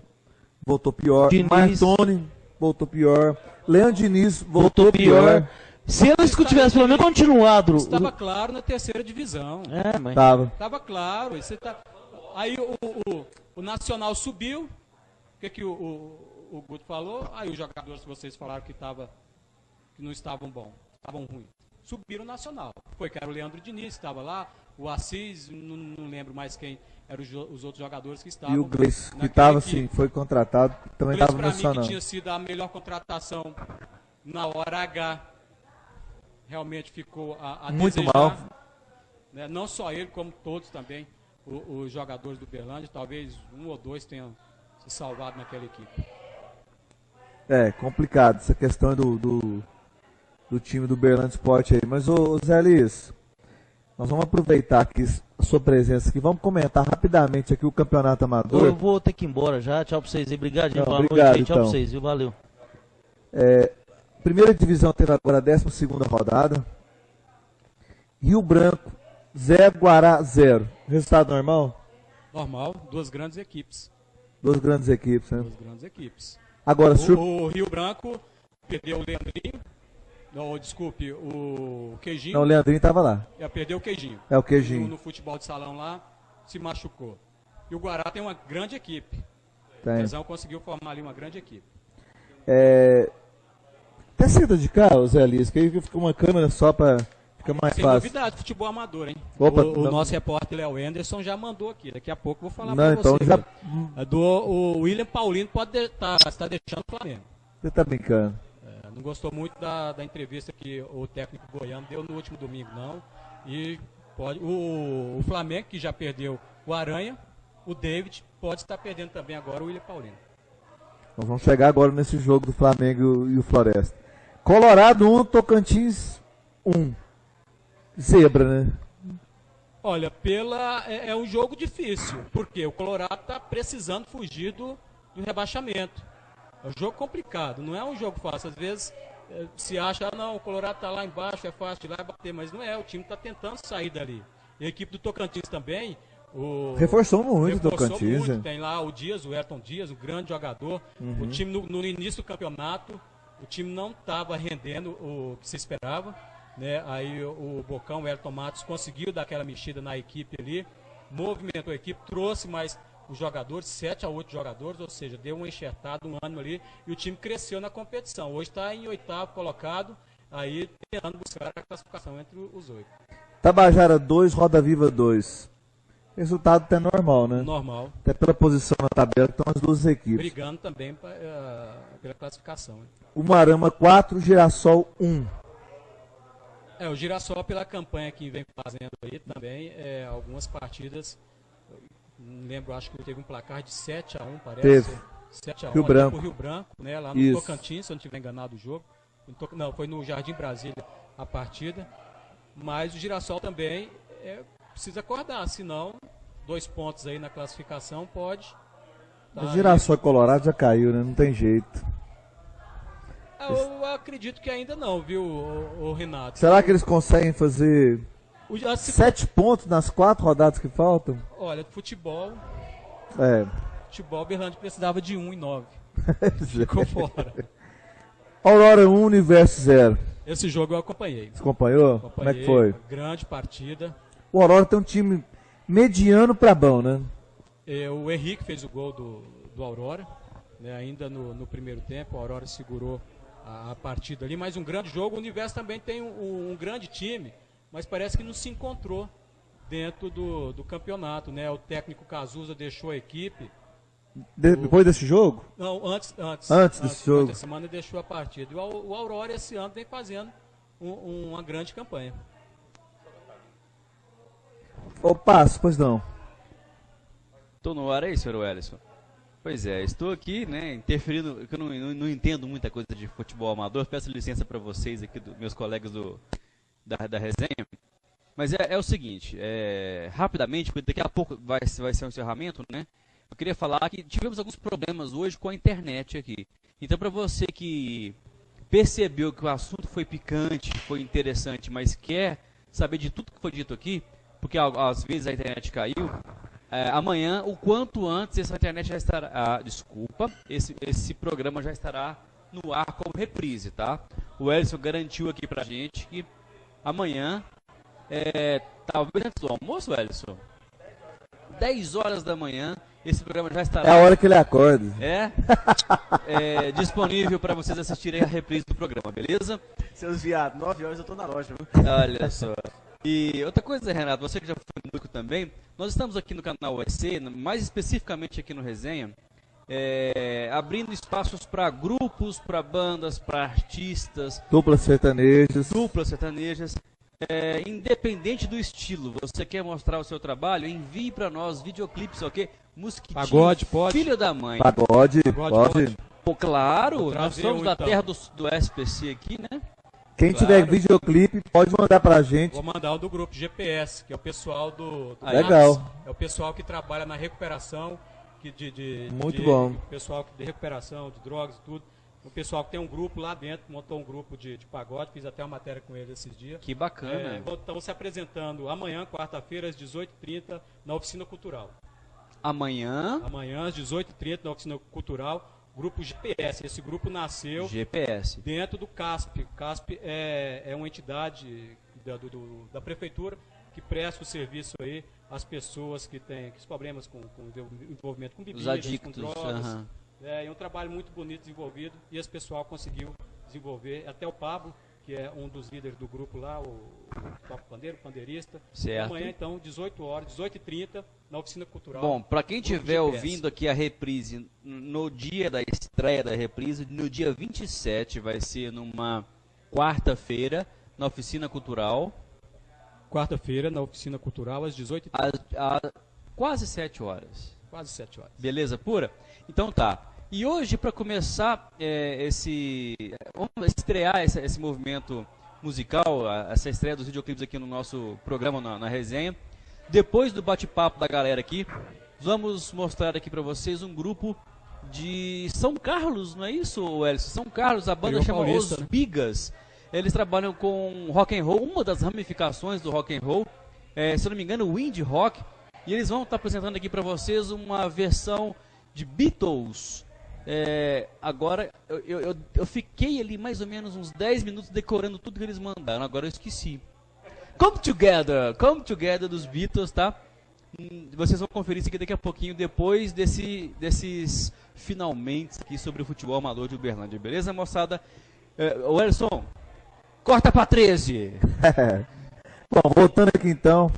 voltou pior. Martoni voltou pior. Leandro Diniz voltou pior. Se eles tivessem pelo menos continuado... Estava claro na terceira divisão. Mas... Estava claro. Aí o Nacional subiu. O que o Guto falou? Aí os jogadores que vocês falaram que não estavam bons, estavam ruins. Subiram o Nacional. Foi que era o Leandro Diniz, estava lá. O Assis, não lembro mais quem eram os outros jogadores que estavam. E o Gleice, que estava assim, foi contratado, também estava no Nacional. Para mim, que tinha sido a melhor contratação na hora H. Realmente ficou a muito desejar, mal. Né? Não só ele, como todos também, os jogadores do Berlândia, talvez um ou dois tenham se salvado naquela equipe. É, complicado essa questão do time do Berlândia Sport aí. Mas, ô Zé Liz, nós vamos aproveitar aqui a sua presença aqui, vamos comentar rapidamente aqui o Campeonato Amador. Eu vou ter que ir embora já, tchau pra vocês aí, obrigado, gente. Boa noite, tchau pra vocês, viu? Valeu. Primeira divisão teve agora a 12ª rodada. Rio Branco 0, Guará 0. Resultado normal? Normal, duas grandes equipes. Duas grandes equipes, né? Duas grandes equipes. Agora, o Rio Branco perdeu o Leandrinho. Não, desculpe, o Queijinho. Não, o Leandrinho estava lá. Perdeu o Queijinho. É o Queijinho. No futebol de salão lá, se machucou. E o Guará tem uma grande equipe. Tem. O Lesão conseguiu formar ali uma grande equipe. Até senta de cá, Zé Liz, que aí fica uma câmera só para ficar mais Sem fácil. Novidade, futebol amador, hein? Opa, o nosso repórter Léo Anderson já mandou aqui. Daqui a pouco eu vou falar para você. Já... O William Paulino está deixando o Flamengo. Você está brincando. Não gostou muito da entrevista que o técnico goiano deu no último domingo, não. E o Flamengo, que já perdeu o Aranha, o David, pode estar perdendo também agora o William Paulino. Nós vamos chegar agora nesse jogo do Flamengo e o Floresta. Colorado 1, Tocantins 1. Zebra, né? Olha, é um jogo difícil, porque o Colorado está precisando fugir do rebaixamento. É um jogo complicado, não é um jogo fácil. Às vezes se acha, não, o Colorado está lá embaixo, é fácil ir lá e bater, mas não é, o time está tentando sair dali. E a equipe do Tocantins também... Reforçou muito o Tocantins. Muito. Tem lá o Ayrton Dias, o grande jogador. O time no início do campeonato, o time não estava rendendo o que se esperava. Né? Aí o Bocão, o Ayrton Matos, conseguiu dar aquela mexida na equipe ali, movimentou a equipe, trouxe mais os jogadores, 7 a 8 jogadores, ou seja, deu uma enxertada, um ânimo ali, e o time cresceu na competição. Hoje está em 8º colocado, aí tentando buscar a classificação entre os 8. Tabajara 2, Roda Viva 2. Resultado até normal, né? Normal. Até pela posição na tabela que estão as duas equipes. Brigando também pela classificação. Né? Umarama 4, Girassol 1. O Girassol, pela campanha que vem fazendo aí também, algumas partidas, não lembro, acho que teve um placar de 7 a 1, parece. Teve. 7 a 1 Rio Branco. Pro Rio Branco, né? Lá no Tocantins, se eu não estiver enganado o jogo. Não, foi no Jardim Brasília a partida. Mas o Girassol também precisa acordar, senão 2 pontos aí na classificação pode... O Girassol e Colorado já caiu, né? Não tem jeito. Eu acredito que ainda não, viu, o Renato? Será que eles conseguem fazer 7 pontos nas 4 rodadas que faltam? Olha, futebol... Futebol, o Berlândia precisava de 1 e 9. Ficou fora. Aurora 1, Universo 0. Esse jogo eu acompanhei. Você acompanhou? Como é que foi? Grande partida. O Aurora tem um time mediano pra bom, né? O Henrique fez o gol do Aurora, né? Ainda no primeiro tempo. O Aurora segurou a partida ali. Mas um grande jogo. O Universo também tem um grande time, mas parece que não se encontrou dentro do campeonato, né? O técnico Cazuza deixou a equipe. Depois desse jogo? Não, antes desse jogo. Antes da semana ele deixou a partida. E o Aurora esse ano vem fazendo uma grande campanha. Opa, pois não. Estou no ar aí, senhor Wellison. Pois é, estou aqui, né, interferindo, porque eu não entendo muita coisa de futebol amador. Peço licença para vocês aqui, meus colegas da resenha. Mas é o seguinte, rapidamente, porque daqui a pouco vai ser um encerramento, né? Eu queria falar que tivemos alguns problemas hoje com a internet aqui. Então, para você que percebeu que o assunto foi picante, foi interessante, mas quer saber de tudo que foi dito aqui, porque às vezes a internet caiu, amanhã, o quanto antes, essa internet já estará... esse programa já estará no ar como reprise, tá? O Elson garantiu aqui pra gente que amanhã, talvez antes do almoço, Elson, 10 horas da manhã, esse programa já estará... É a hora que ele acorda. Disponível para vocês assistirem a reprise do programa, beleza? Seus viados, 9 horas eu tô na loja, viu? Olha só. E outra coisa, Renato, você que já foi músico também, nós estamos aqui no canal EC, mais especificamente aqui no Resenha, abrindo espaços para grupos, para bandas, para artistas. Duplas sertanejas. Independente do estilo, você quer mostrar o seu trabalho, envie para nós videoclipes, ok? Mosquitinho, Pagode, pode. filho da mãe. Pode. Pô, claro, nós somos da então. terra do SPC aqui, né? Quem tiver videoclipe, pode mandar pra gente. Vou mandar o do grupo GPS, que é o pessoal do Legal. É o pessoal que trabalha na recuperação. Muito bom. O pessoal de recuperação de drogas e tudo. O pessoal que tem um grupo lá dentro, montou um grupo de pagode, fiz até uma matéria com eles esses dias. Que bacana. Estão se apresentando amanhã, quarta-feira, às 18h30, na Oficina Cultural. Amanhã, às 18h30, na Oficina Cultural, grupo GPS. Esse grupo nasceu GPS. dentro do CASP. O CASP é uma entidade da prefeitura que presta o serviço aí às pessoas que têm problemas com envolvimento com bebidas, Os adictos, com drogas. É um trabalho muito bonito desenvolvido e esse pessoal conseguiu desenvolver. Até o Pablo, que é um dos líderes do grupo lá, o pandeirista. Certo. Amanhã, então, 18 horas, 18h30, na Oficina Cultural. Bom, para quem estiver GPS. ouvindo aqui a reprise, no dia da estreia da reprise, no dia 27, vai ser numa quarta-feira, na Oficina Cultural. Quarta-feira, na Oficina Cultural, às 18h30. Às quase 7 horas. Quase 7 horas. Beleza pura? Então tá. E hoje, para começar vamos estrear esse movimento musical, essa estreia dos videoclipes aqui no nosso programa, na resenha. Depois do bate-papo da galera aqui, vamos mostrar aqui para vocês um grupo de São Carlos, não é isso, Elcio? São Carlos, a banda chama Os Bigas. Eles trabalham com rock and roll, uma das ramificações do rock and roll, se eu não me engano, o indie rock. E eles vão estar apresentando aqui para vocês uma versão de Beatles. Agora, eu fiquei ali mais ou menos uns 10 minutos decorando tudo que eles mandaram, agora eu esqueci. Come Together dos Beatles, tá? Vocês vão conferir isso aqui daqui a pouquinho, depois desses finalmente aqui sobre o futebol amador de Uberlândia, beleza, moçada? O Elson, corta pra 13. Bom, voltando aqui então.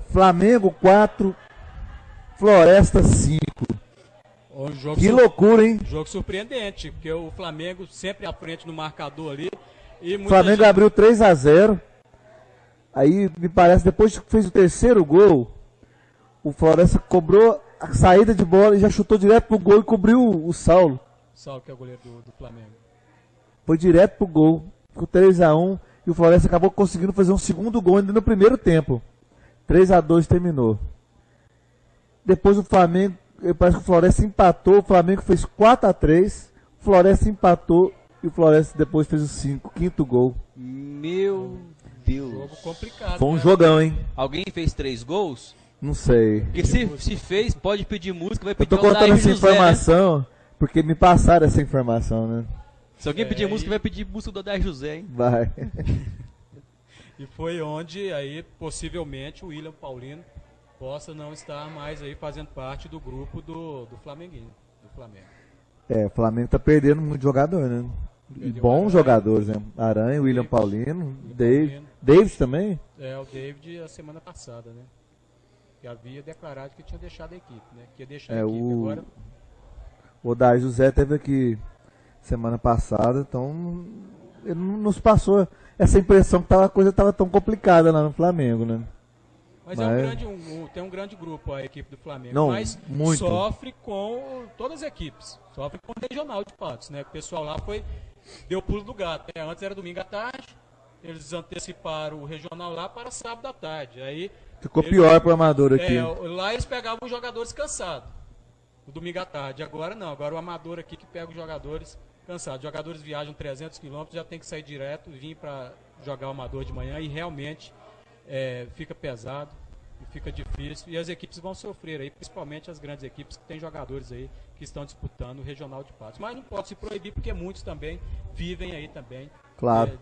Flamengo 4, Floresta 5. Que loucura, hein? Jogo surpreendente, porque o Flamengo sempre à frente no marcador ali. O Flamengo abriu 3-0. Aí, me parece, depois que fez o terceiro gol, o Floresta cobrou a saída de bola e já chutou direto pro gol e cobriu o Saulo. Saulo, que é o goleiro do Flamengo. Foi direto pro gol. Ficou 3-1 e o Floresta acabou conseguindo fazer um segundo gol ainda no primeiro tempo. 3-2 terminou. Depois o Flamengo, parece que o Floresta empatou, o Flamengo fez 4-3, o Floresta empatou e o Floresta depois fez o quinto gol. Meu Deus. Jogo complicado. Foi um jogão, hein? Alguém fez 3 gols? Não sei. Porque se fez, pode pedir música, vai Eu pedir tô contando essa informação porque me passaram essa informação, né? Se alguém pedir música, vai pedir música do Adar José, hein? Vai. E foi onde aí possivelmente o William Paulino possa não estar mais aí fazendo parte do grupo do Flamenguinho, do Flamengo. O Flamengo tá perdendo muito jogador, né? E bons jogadores, né? Aranha, William Paulino, David também? O David a semana passada, né? Que havia declarado que tinha deixado a equipe, né? Que ia deixar a equipe agora. O Dar José teve aqui semana passada, então ele não nos passou essa impressão que a coisa estava tão complicada lá no Flamengo, né? Mas tem um grande grupo a equipe do Flamengo, mas muito. Sofre com todas as equipes, sofre com o Regional de Patos, né? O pessoal lá deu pulo do gato, né? Antes era domingo à tarde, eles anteciparam o Regional lá para sábado à tarde, aí ficou pior para o Amador aqui. Lá eles pegavam os jogadores cansados, no domingo à tarde, agora não, agora o Amador aqui que pega os jogadores cansados, os jogadores viajam 300 km, já tem que sair direto, vir para jogar o Amador de manhã e realmente fica pesado, fica difícil e as equipes vão sofrer aí, principalmente as grandes equipes que têm jogadores aí que estão disputando o Regional de Patos. Mas não pode se proibir porque muitos também vivem aí também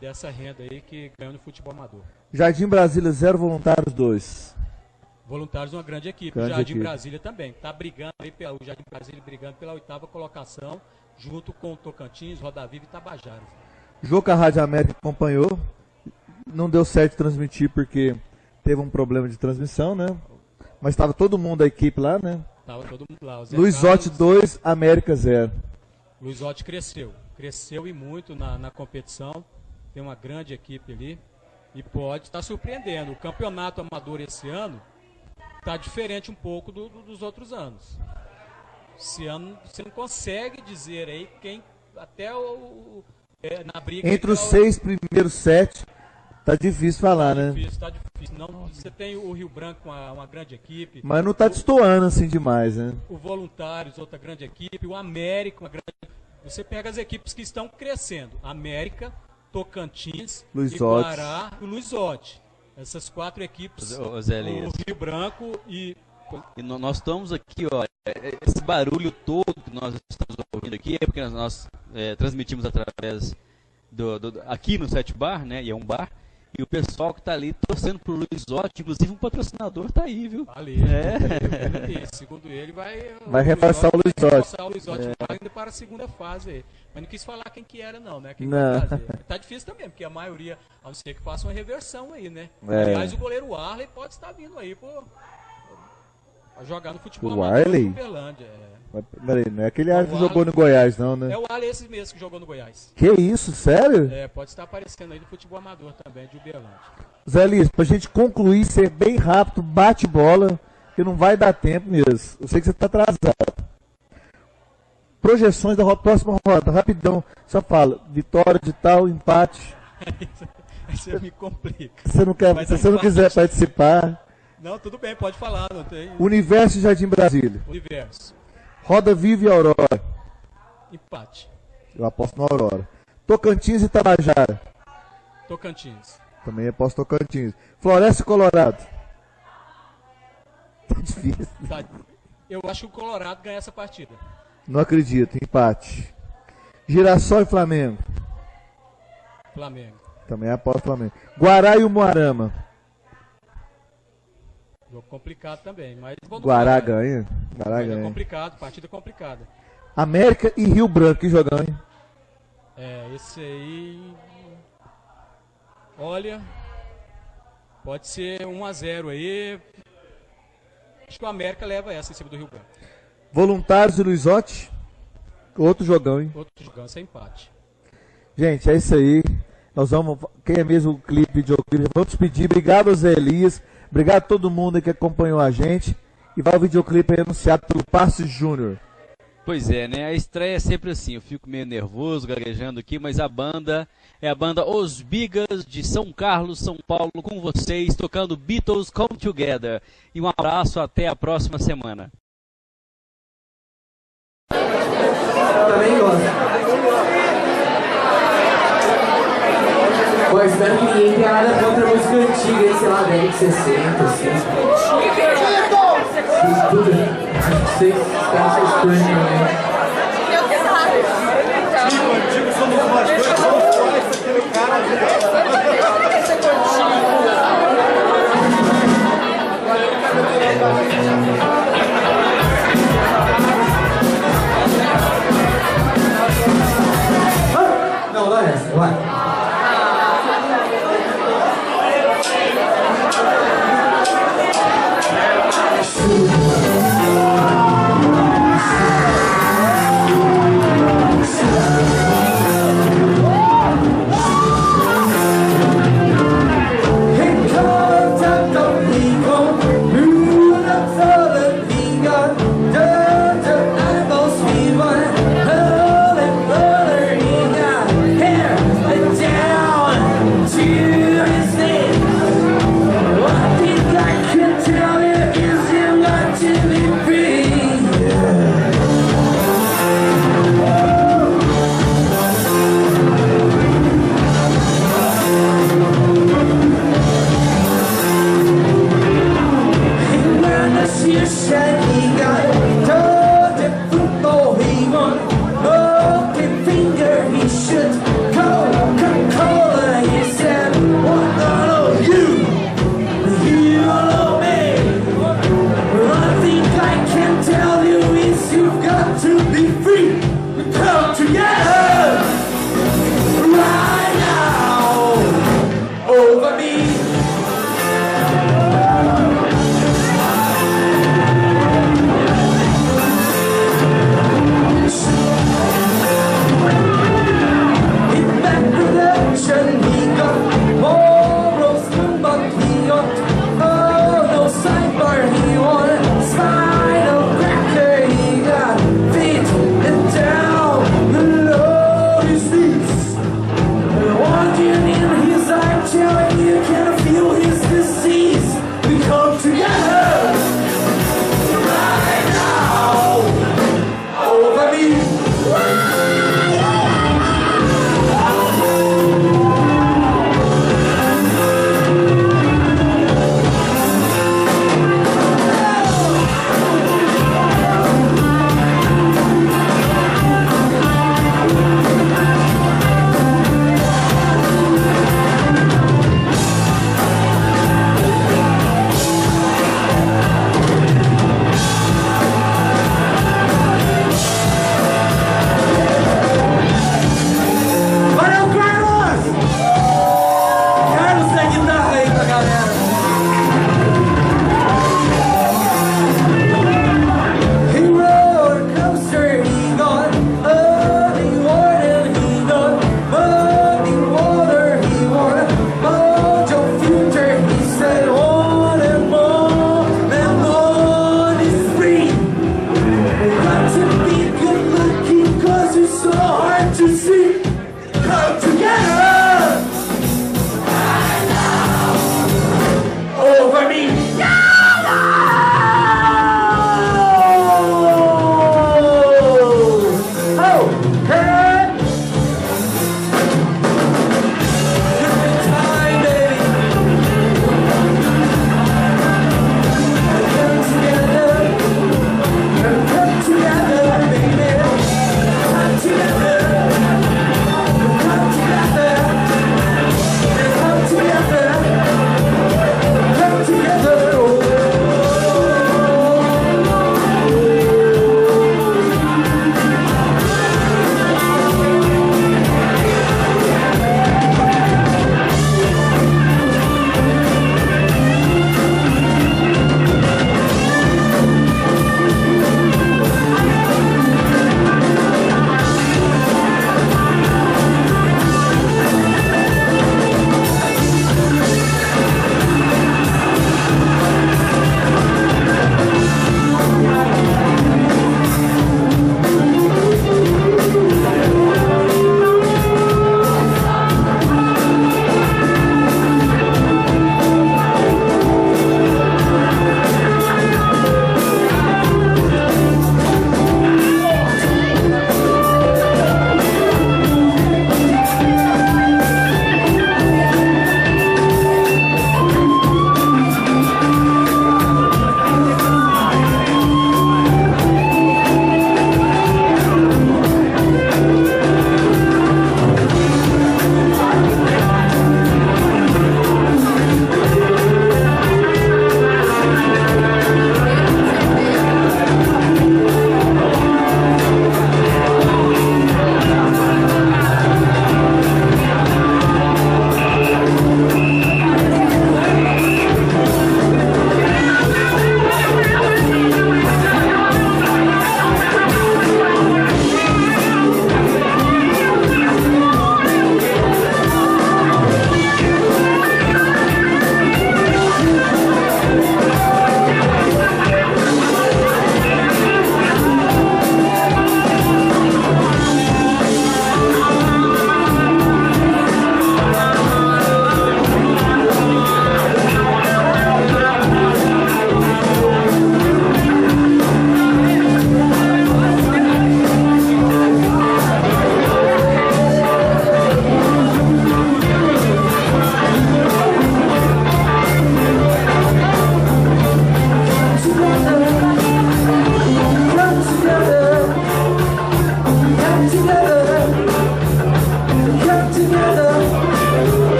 dessa renda aí que ganham no futebol amador. Jardim Brasília 0, Voluntários 2. Voluntários uma grande equipe. O Jardim Brasília também está brigando aí o Jardim Brasília brigando pela 8ª colocação junto com o Tocantins, Roda Viva e Tabajara. Jogo que a Rádio América acompanhou. Não deu certo transmitir porque teve um problema de transmissão, né? Mas estava todo mundo da equipe lá, né? Estava todo mundo lá. Luizotti 2, América 0. Luizotti cresceu e muito na competição. Tem uma grande equipe ali e pode estar surpreendendo. O campeonato amador esse ano está diferente um pouco dos outros anos. Esse ano você não consegue dizer aí quem até na briga entre os 6 primeiros 7. Tá difícil falar, né? Tá difícil. Não, você tem o Rio Branco, uma grande equipe. Mas não tá destoando assim demais, né? O Voluntários, outra grande equipe. O América, uma grande. Você pega as equipes que estão crescendo. América, Tocantins, Iguará e o Luizotti. Essas 4 equipes. O Rio Branco e nós estamos aqui, ó. Esse barulho todo que nós estamos ouvindo aqui é porque nós transmitimos através aqui no 7 Bar, né? E é um bar. E o pessoal que está ali torcendo pro Luizotti, inclusive um patrocinador tá aí, viu? Ali. Segundo ele, vai reforçar o Luizotti ainda para a segunda fase aí. Mas não quis falar quem que era não, né? Tá difícil também, porque a maioria, a não ser que faça uma reversão aí, né? Aliás, o goleiro Arley pode estar vindo aí a jogar no futebol amador do Uberlândia. Peraí, não é aquele Arley que jogou no Goiás, não, né? É o Arley esse mesmo que jogou no Goiás. Que isso, sério? Pode estar aparecendo aí no futebol amador também, de Uberlândia. Zé Liz, pra gente concluir, ser bem rápido, bate bola, que não vai dar tempo mesmo. Eu sei que você tá atrasado. Projeções da próxima roda, rapidão. Só fala, vitória de tal, empate. Aí você me complica. Se você não quiser participar. Não, tudo bem, pode falar. Não tem... Universo e Jardim Brasília. Universo. Roda Viva e Aurora. Empate. Eu aposto na Aurora. Tocantins e Tabajara. Tocantins. Também aposto Tocantins. Floresta e Colorado. Tá difícil. Eu acho que o Colorado ganha essa partida. Não acredito, empate. Girassol e Flamengo. Flamengo. Também aposto Flamengo. Guará e Umuarama. Jogo complicado também, mas... Guará ganha. Guará ganha. Complicado, partida complicada. América e Rio Branco, que jogão, hein? Esse aí... Olha... Pode ser 1-0 aí. Acho que o América leva essa em cima do Rio Branco. Voluntários e Luizotti. Outro jogão, hein? Outro jogão, sem empate. Gente, é isso aí. Nós vamos... Quem é mesmo o clipe de videoclipe? Vamos despedir. Obrigado, Zé Elias. Obrigado a todo mundo que acompanhou a gente. E vai o videoclipe aí anunciado pelo Passe Júnior. Pois é, né? A estreia é sempre assim. Eu fico meio nervoso, gaguejando aqui, mas a banda é a banda Os Bigas de São Carlos, São Paulo, com vocês, tocando Beatles Come Together. E um abraço, até a próxima semana. Também gosto. Bom, espero que ninguém tenha nada contra a música antiga, sei lá, década de 60, assim. Vocês querem ser estranhos também. so hard to see come together over me.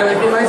Vai ter mais